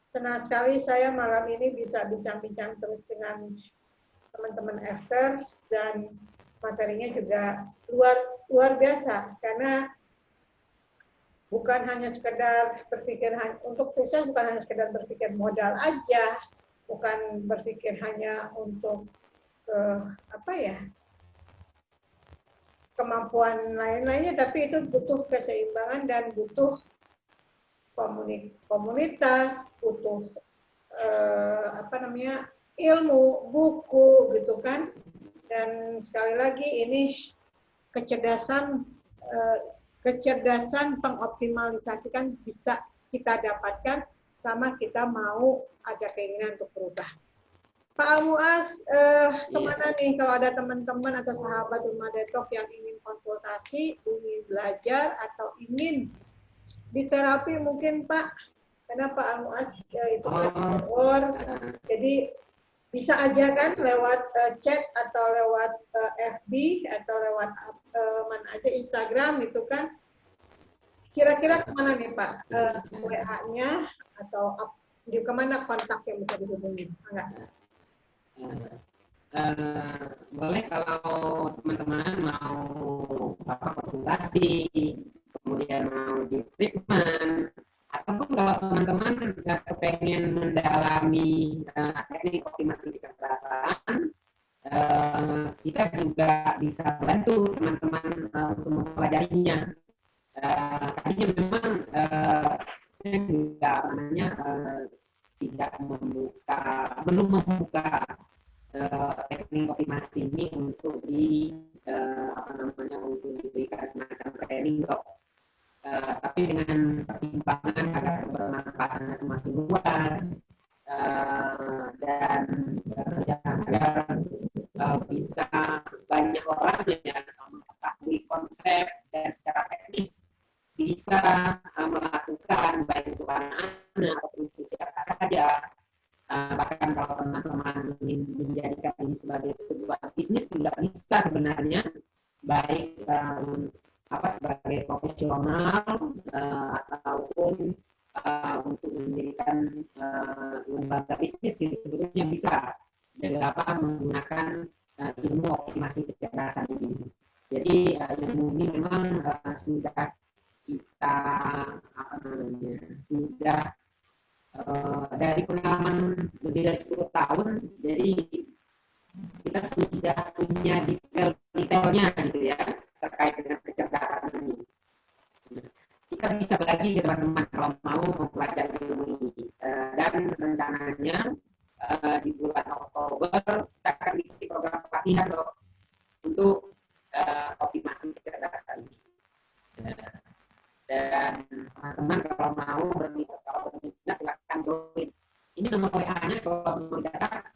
Senang sekali saya malam ini bisa bincang-bincang terus dengan teman-teman Esters, dan materinya juga luar biasa, karena bukan hanya sekedar berpikir untuk sukses, bukan hanya sekedar berpikir modal aja, bukan berpikir hanya untuk kemampuan lain-lainnya, tapi itu butuh keseimbangan dan butuh komunitas, butuh ilmu, buku gitu kan. Dan sekali lagi ini kecerdasan pengoptimalisasikan bisa kita dapatkan sama kita mau ada keinginan untuk berubah. Pak Almuaz, kemana nih kalau ada teman-teman atau sahabat Rumah Detok yang ingin konsultasi, ingin belajar, atau ingin diterapi mungkin Pak? Karena Pak Almuaz itu kan jadi bisa aja kan lewat chat atau lewat FB atau lewat mana aja, Instagram gitu kan. Kira-kira kemana nih Pak? WA-nya atau kemana kontak yang bisa dihubungi? Enggak? Boleh kalau teman-teman mau konsultasi, kemudian mau di treatment, ataupun kalau teman-teman kepengen mendalami teknik optimasi kecerdasan, kita juga bisa bantu teman-teman untuk mempelajarinya. Tadinya memang saya juga belum membuka teknik optimasi ini untuk untuk diberikan semacam training Dok. Tapi dengan pertimbangan agar bermanfaatnya semakin luas dan agar bisa banyak orang yang mengetahui konsep dan secara teknis bisa melakukan baik itu anak-anak ataupun siapa saja. Bahkan kalau teman-teman ingin menjadikan ini sebagai sebuah bisnis juga bisa sebenarnya, baik sebagai profesional ataupun untuk mendirikan lembaga bisnis ini sebetulnya bisa dengan menggunakan ilmu optimasi kecerdasan ini. Jadi ilmu ini memang sudah kita sudah dari pengalaman lebih dari 10 tahun, jadi kita sudah punya detailnya gitu ya terkait dengan kecerdasan ini. Kita bisa berbagi ke teman-teman kalau mau mempelajari ilmu ini, dan rencananya di bulan Oktober kita akan bikin program pelatihan untuk optimasi kecerdasan ini. Dan teman-teman kalau mau berminat silakan join. Ini nomor WA-nya kalau mau data,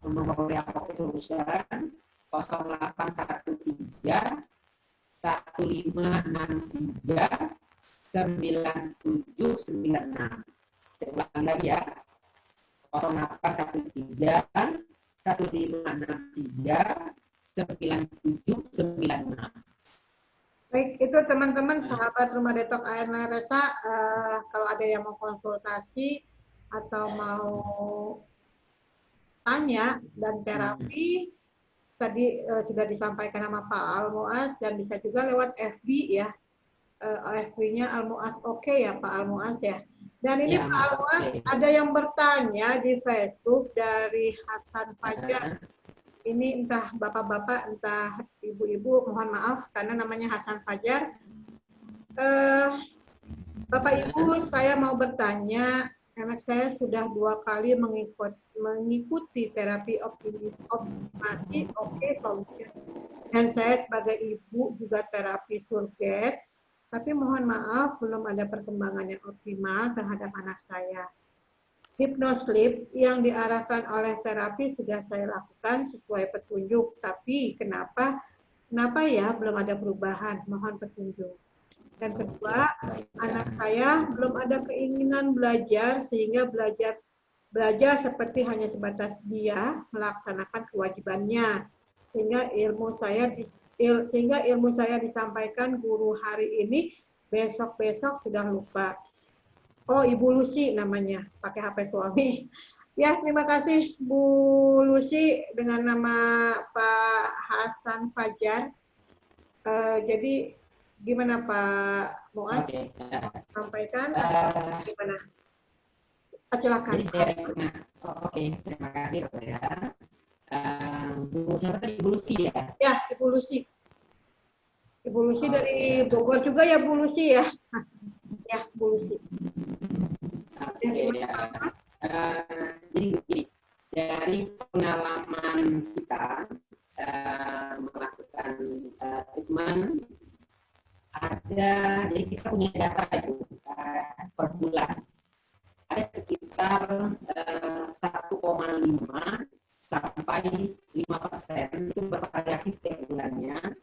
nomor WA Fokus Solution 0813 1563 9796. Saya ulang lagi ya, 0813 1563 9796. Baik, itu teman-teman sahabat Rumah Detok ANR Resa, kalau ada yang mau konsultasi atau mau tanya dan terapi, tadi sudah disampaikan sama Pak Almuaz, dan bisa juga lewat FB ya. FB-nya Almuaz oke ya Pak Almuaz ya. Dan ini ya, Pak Almuaz, ada yang bertanya di Facebook dari Hasan Fajar. Ini entah bapak-bapak, entah ibu-ibu, mohon maaf karena namanya Hasan Fajar. Bapak Ibu, saya mau bertanya, anak saya sudah 2 kali mengikuti terapi optimasi solution. Dan saya sebagai ibu juga terapi surget, tapi mohon maaf belum ada perkembangan yang optimal terhadap anak saya. Hypnosleep yang diarahkan oleh terapi sudah saya lakukan sesuai petunjuk, tapi kenapa ya belum ada perubahan? Mohon petunjuk. Dan kedua, anak saya belum ada keinginan belajar sehingga belajar seperti hanya sebatas dia melaksanakan kewajibannya, sehingga ilmu saya disampaikan guru hari ini, besok sudah lupa. Oh, Ibu Lucy namanya, pakai HP suami. Ya, terima kasih Bu Lucy dengan nama Pak Hasan Fajar. Jadi gimana Pak Muaz? Sampaikan gimana? Silakan. Oke, terima kasih Dokter ya. Bu siapa tadi, Ibu Lucy ya? Ya, Ibu Lucy. Ibu Lucy dari Bogor juga ya Bu Lucy ya? Ya, Bu Lucy. Jadi begini, dari pengalaman kita melakukan treatment, jadi kita punya data itu per bulan ada sekitar 1,5 sampai 5% itu bervariasi setiap bulannya,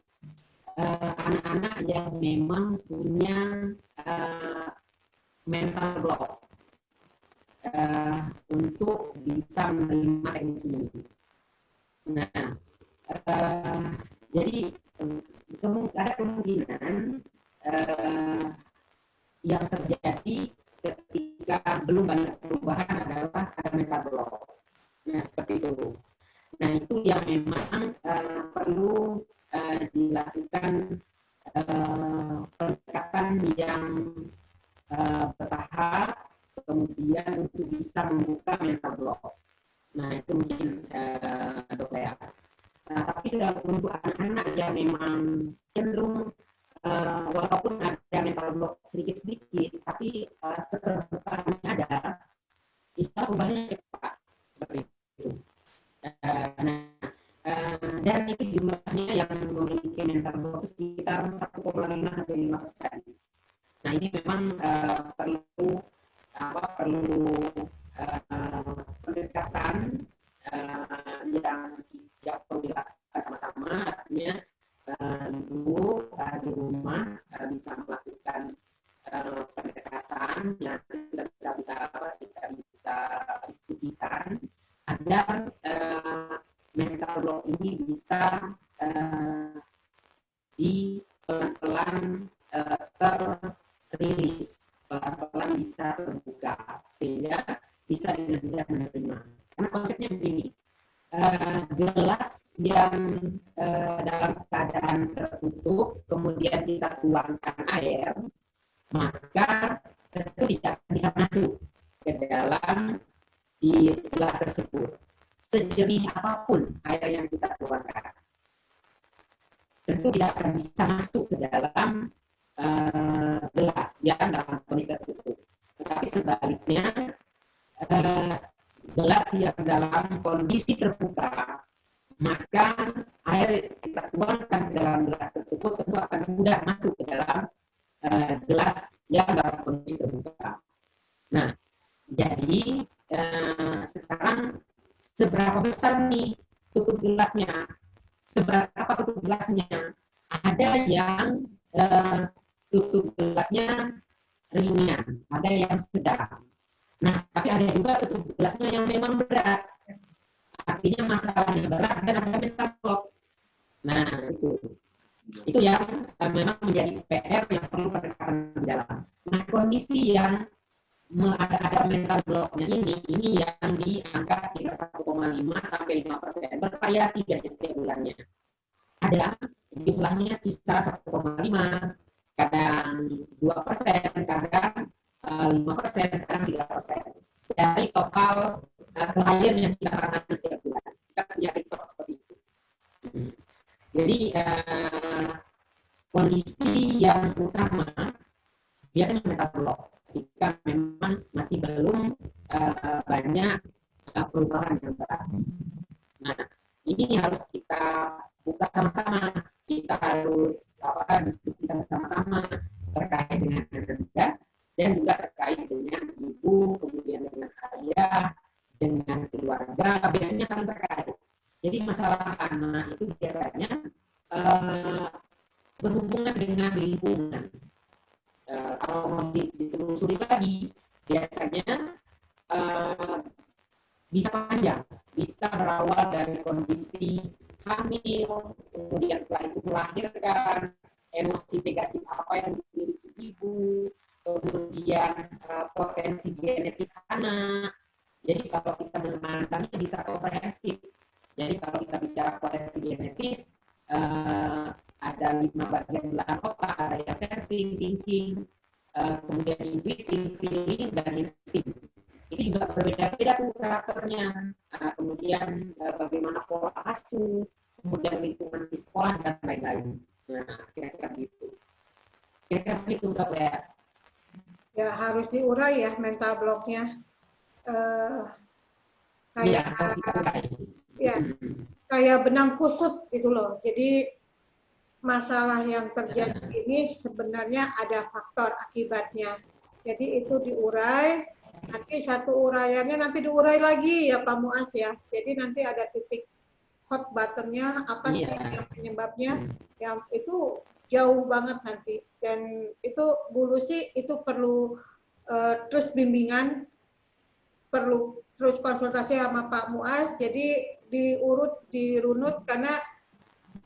anak-anak yang memang punya mental block untuk bisa menerima teknik ini. Nah, jadi ada kemungkinan yang terjadi ketika belum banyak perubahan adalah ada mental block. Nah, seperti itu. Nah, itu yang memang perlu dilakukan pendekatan yang bertahap, kemudian untuk bisa membuka mental block. Nah, itu mungkin Dokter ya. Tapi untuk anak-anak yang memang cenderung walaupun ada mental block sedikit-sedikit, tapi keterbukaannya ada, bisa ubahnya cepat seperti itu. Dan itu jumlahnya yang memiliki mental block sekitar 1,5 sampai 5%. Nah, ini memang perlu pendekatan yang perlu dilakukan sama-sama. Artinya dulu di rumah bisa melakukan pendekatan yang kita bisa diskusikan agar mental block ini bisa di pelan-pelan terrilis terbuka sehingga bisa dengan mudah menerima. Karena konsepnya begini, gelas yang dalam keadaan tertutup kemudian kita tuangkan air, maka itu tidak bisa masuk ke dalam di gelas tersebut. Sejernih apapun air yang kita tuangkan, tentu tidak akan bisa masuk ke dalam gelas yang dalam kondisi tertutup. Tetapi sebaliknya, gelas yang dalam kondisi terbuka, maka air kita tuangkan ke dalam gelas tersebut tentu akan mudah masuk ke dalam gelas yang dalam kondisi terbuka. Nah, jadi sekarang seberapa besar nih tutup gelasnya? Seberapa tutup gelasnya? Ada yang tutup gelasnya ringan, ada yang sedang. Nah, tapi ada juga tutup gelasnya yang memang berat. Artinya masalahnya berat dan ada mental block. Nah, itu yang memang menjadi PR yang perlu pendekatan di dalam. Nah, kondisi yang ada mental blocknya ini yang di angka sekitar 1,5 sampai 5%, bervariasi dari setiap bulannya. Ada jumlahnya kisar 1,5, kadang 2%, kadang 5%, kadang 3% dari total klien yang kita tangani setiap bulan. Kita punya rekor seperti itu. Jadi kondisi yang utama biasanya mental block jika memang masih belum banyak perubahan yang berat. Nah, ini harus kita buka sama-sama. Kita harus diskusikan sama-sama terkait dengan anak dan juga terkait dengan ibu, kemudian dengan ayah, dengan keluarga, biasanya saling terkait. Jadi masalah anak itu biasanya berhubungan dengan lingkungan. Kalau mau ditelusuri lagi, biasanya bisa panjang, bisa berawal dari kondisi hamil, kemudian setelah itu melahirkan, emosi negatif apa yang dimiliki ibu, kemudian potensi genetis anak. Jadi kalau kita memandangnya bisa komprehensif. Jadi kalau kita bicara potensi genetis, ada 5 bagian belahan otak, ada yang sensing, thinking, kemudian intuitive, feeling, dan insting. Ini juga berbeda-beda tuh karakternya. Kemudian bagaimana pola asuh, kemudian lingkungan di sekolah dan lain-lain. Nah, kira-kira gitu. Kira-kira gitu Dok ya. Ya harus diurai ya mental blocknya. Kayak benang kusut gitu loh. Jadi masalah yang terjadi ini sebenarnya ada faktor akibatnya. Jadi itu diurai, nanti satu uraiannya nanti diurai lagi ya Pak Muas ya. Jadi nanti ada titik hot buttonnya apa sih yang penyebabnya, yang itu jauh banget nanti. Dan itu Bu Lucy itu perlu terus bimbingan, perlu terus konsultasi sama Pak Muas. Jadi dirunut karena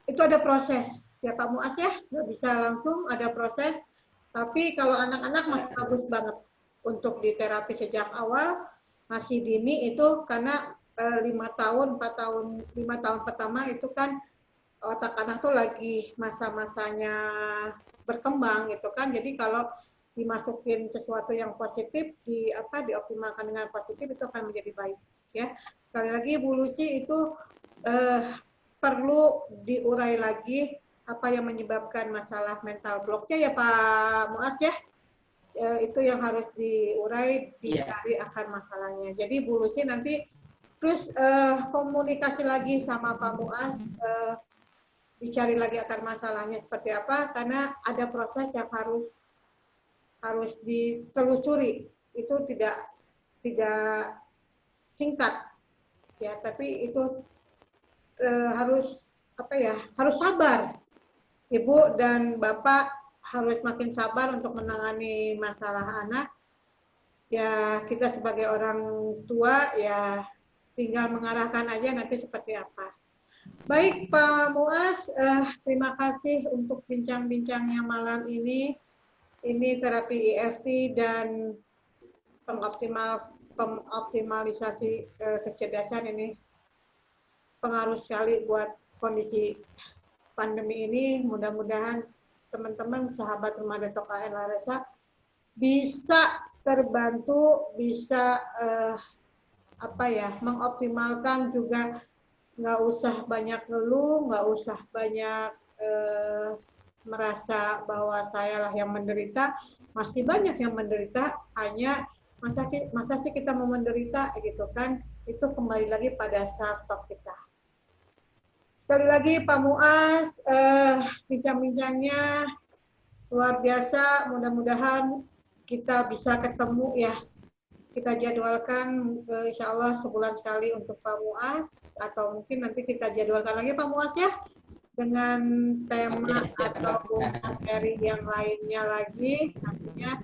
itu ada proses. Ya Pak Muas ya, nggak bisa langsung, ada proses. Tapi kalau anak-anak masih bagus banget untuk diterapi sejak awal, masih dini itu karena 5 tahun, 4 tahun, 5 tahun pertama itu kan otak anak tuh lagi masa-masanya berkembang gitu kan. Jadi kalau dimasukin sesuatu yang positif, dioptimalkan dengan positif, itu akan menjadi baik ya. Sekali lagi Bu Lucy itu perlu diurai lagi apa yang menyebabkan masalah mental blocknya ya Pak Muas ya. Itu yang harus diurai, dicari akar masalahnya. Jadi Bu Lucy nanti terus komunikasi lagi sama Pak Muas, dicari lagi akar masalahnya seperti apa, karena ada proses yang harus ditelusuri. Itu tidak singkat ya, tapi itu harus harus sabar. Ibu dan Bapak harus makin sabar untuk menangani masalah anak. Ya kita sebagai orang tua ya tinggal mengarahkan aja nanti seperti apa. Baik Pak Muas, terima kasih untuk bincang-bincangnya malam ini. Ini terapi EFT dan pengoptimalisasi kecerdasan ini pengaruh sekali buat kondisi pandemi ini. Mudah-mudahan teman-teman sahabat Rumah Detok KN Laresa bisa terbantu, bisa mengoptimalkan juga, nggak usah banyak ngeluh, nggak usah banyak merasa bahwa saya lah yang menderita. Masih banyak yang menderita, hanya masa sih kita mau menderita gitu kan. Itu kembali lagi pada self talk kita. Sekali lagi Pak Muas, bincang-bincangnya luar biasa. Mudah-mudahan kita bisa ketemu ya. Kita jadwalkan insya Allah sebulan sekali untuk Pak Muas, atau mungkin nanti kita jadwalkan lagi Pak Muas ya, dengan tema atau materi yang lainnya lagi. Nantinya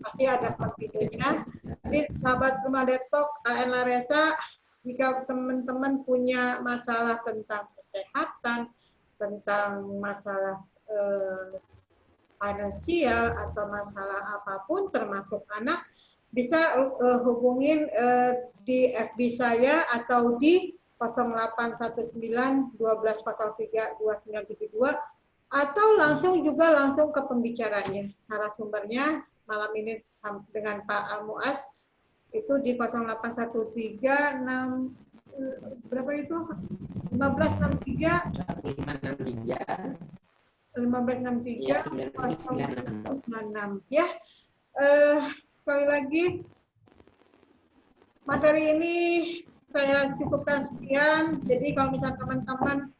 pasti ada kontennya. Jadi sahabat Rumah Detok KN Laresa, jika teman-teman punya masalah tentang kesehatan, tentang masalah finansial atau masalah apapun termasuk anak, bisa hubungin di FB saya atau di 0819 1203 2972, atau langsung ke pembicaranya, narasumbernya malam ini dengan Pak Muas itu di 0813 berapa itu 1563 1563 ya. Sekali lagi materi ini saya cukupkan sekian. Jadi kalau misalnya teman-teman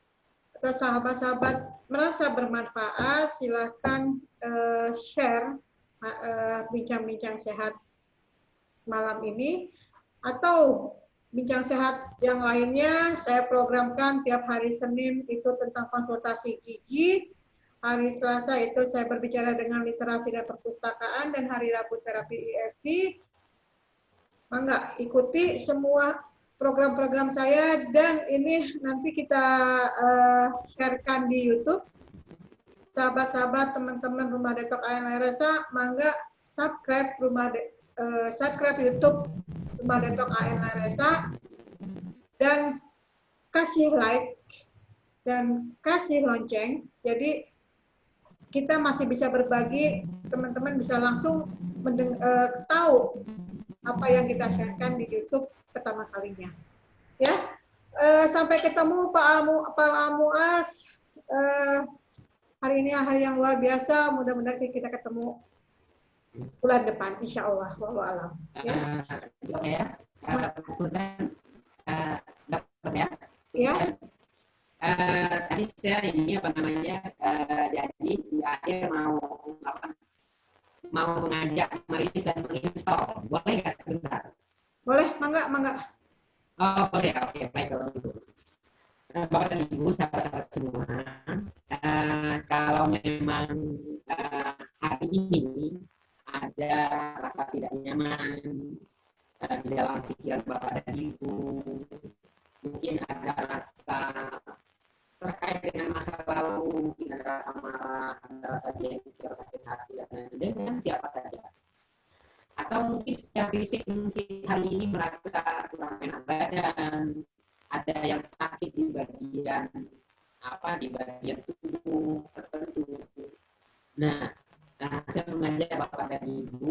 atau sahabat-sahabat merasa bermanfaat, silakan share bincang-bincang sehat malam ini, atau bincang sehat yang lainnya saya programkan tiap hari Senin itu tentang konsultasi gigi, hari Selasa itu saya berbicara dengan literasi dan perpustakaan, dan hari Rabu terapi EFT. Mangga ikuti semua program-program saya, dan ini nanti kita sharekan di YouTube. Sahabat-sahabat teman-teman Rumah Detok KN Laresa, mangga subscribe subscribe YouTube Rumah Detok KN Laresa, dan kasih like dan kasih lonceng. Jadi kita masih bisa berbagi, teman-teman bisa langsung tahu apa yang kita sharekan di YouTube pertama kalinya. Ya, sampai ketemu Pak Muas. Hari ini hari yang luar biasa. Mudah-mudahan kita ketemu bulan depan, insya Allah. Wallahualam. Ya. Ya. Tadi saya ini jadi di akhir mau mengajak merilis dan menginstall, boleh nggak sebentar? Boleh, mangga. Oh boleh, oke, baik kalau gitu. Bapak dan Ibu, sahabat-sahabat semua, kalau memang hari ini ada rasa tidak nyaman di dalam pikiran Bapak dan Ibu, mungkin ada rasa terkait dengan masa lalu, mungkin ada rasa marah, ada rasa jengkel, sakit hati, dan dengan siapa saja. Atau mungkin secara fisik, mungkin hari ini merasa kurang enak badan, ada yang sakit di bagian tubuh tertentu. Nah, saya mengajak Bapak dan Ibu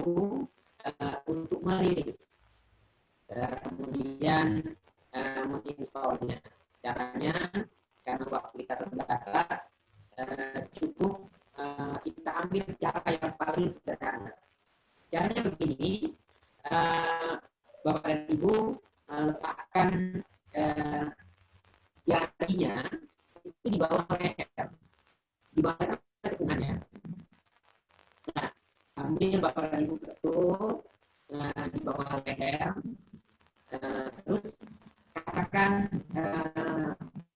untuk merilis, kemudian menginstallnya. Caranya, karena waktu kita terbatas, cukup kita ambil cara yang paling sederhana. Caranya begini, Bapak dan Ibu letakkan jarinya itu di bawah leher, di bawah tekungannya. Nah, ambil Bapak dan Ibu betul di bawah leher, terus katakan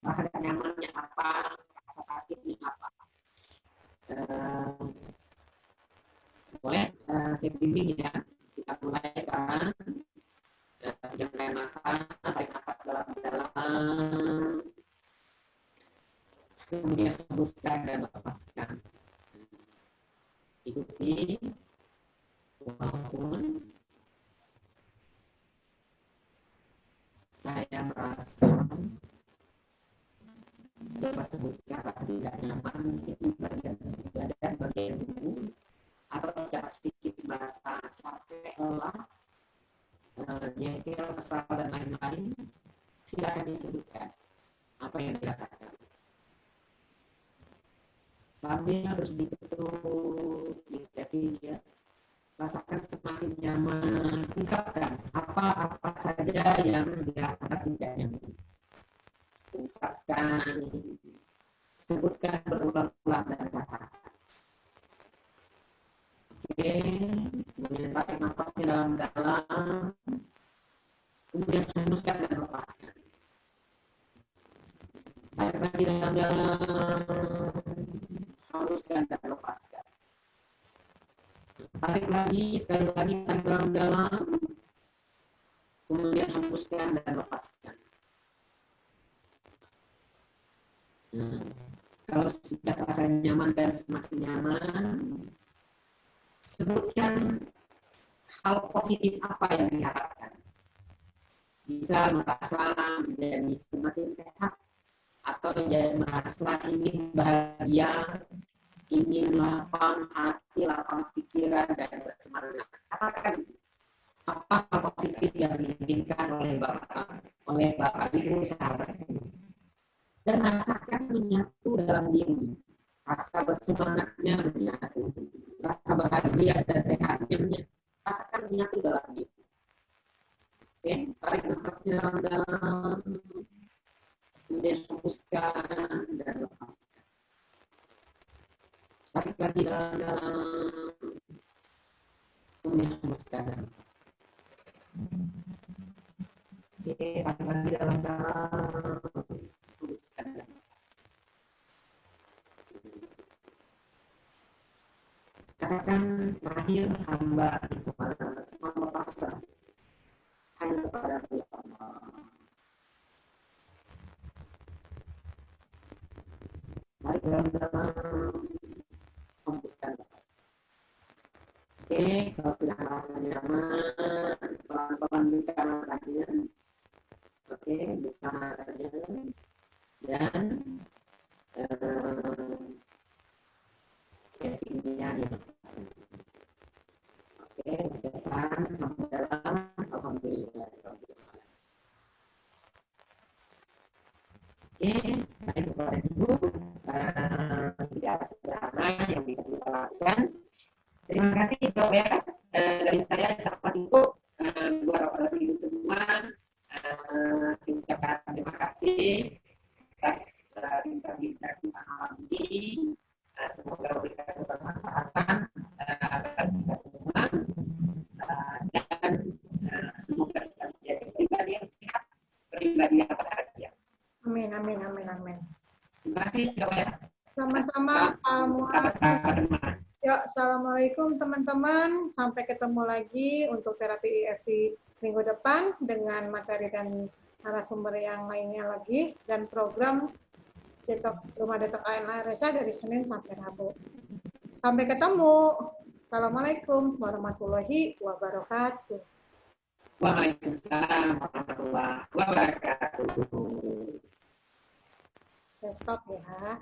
rasa nyamannya apa, rasa sakitnya apa. Boleh saya bimbing ya. Kita mulai sekarang. Jangan mata, tarik nafas dalam-dalam. Kemudian hembuskan dan lepaskan. Ikuti walaupun saya merasa coba sebutkan rasa tidak nyaman itu bagian tubuh atau secara psikis merasa capek, lelah, jengkel, kesal dan lain-lain, silakan disebutkan apa yang dirasakan. Sambil harus ditutup, jadi ya, rasakan semakin nyaman, ungkapkan apa saja yang dirasakan tidak nyaman. Ungkapkan, sebutkan berulang-ulang dan katakan. Oke, kemudian tarik nafasnya dalam-dalam, kemudian hembuskan dan lepaskan. Tarik lagi dalam-dalam, hembuskan dan lepaskan. Tarik lagi, sekali lagi tarik dalam-dalam, kemudian hembuskan dan lepaskan. Kalau sudah rasanya nyaman dan semakin nyaman, sebutkan hal positif apa yang diharapkan. Bisa merasa menjadi semakin sehat, atau merasa ingin bahagia, ingin lapang hati, lapang pikiran, dan bersemangat. Katakan apa hal positif yang diinginkan oleh Bapak Ibu sahabat semua. Dan rasakan menyatu dalam diri. Rasa bersemangatnya menyatu. Rasa bahagia dan sehatnya rasakan menyatu dalam diri. Oke, tarik nafasnya dalam-dalam. Kemudian hembuskan dan lepaskan. Tarik lagi dalam-dalam. Kemudian hembuskan dan lepaskan. Oke, tarik lagi dalam-dalam. Hembuskan dan lepaskan. Katakan terakhir hamba itu hamba pasrah hanya kepada Allah. Mari dalam-dalam hembuskan lepaskan. Oke, kalau sudah merasa nyaman, pelan-pelan buka matanya. Oke, buka matanya dan intinya ya. Oke, depan, dalam, alhamdulillah. Oke, baik Bapak Ibu, tidak sederhana yang bisa kita lakukan. Terima kasih Dok ya, dari saya sahabat Ibu, buat Bapak Ibu semua, saya terima kasih atas bincang-bincang kita malam ini. Semoga memberikan kebermanfaatan bagi kita semua, dan semoga kita menjadi pribadi yang sehat, pribadi yang bahagia. Amin, amin, amin, amin. Terima kasih Dok ya. Sama-sama Pak Muhammad. Ya, assalamualaikum teman-teman. Sampai ketemu lagi untuk terapi EFT minggu depan dengan materi dan narasumber yang lainnya lagi, dan program Rumah Detok ALA RSA dari Senin sampai Rabu. Sampai ketemu. Assalamualaikum warahmatullahi wabarakatuh. Waalaikumsalam warahmatullahi wabarakatuh. Stop ya.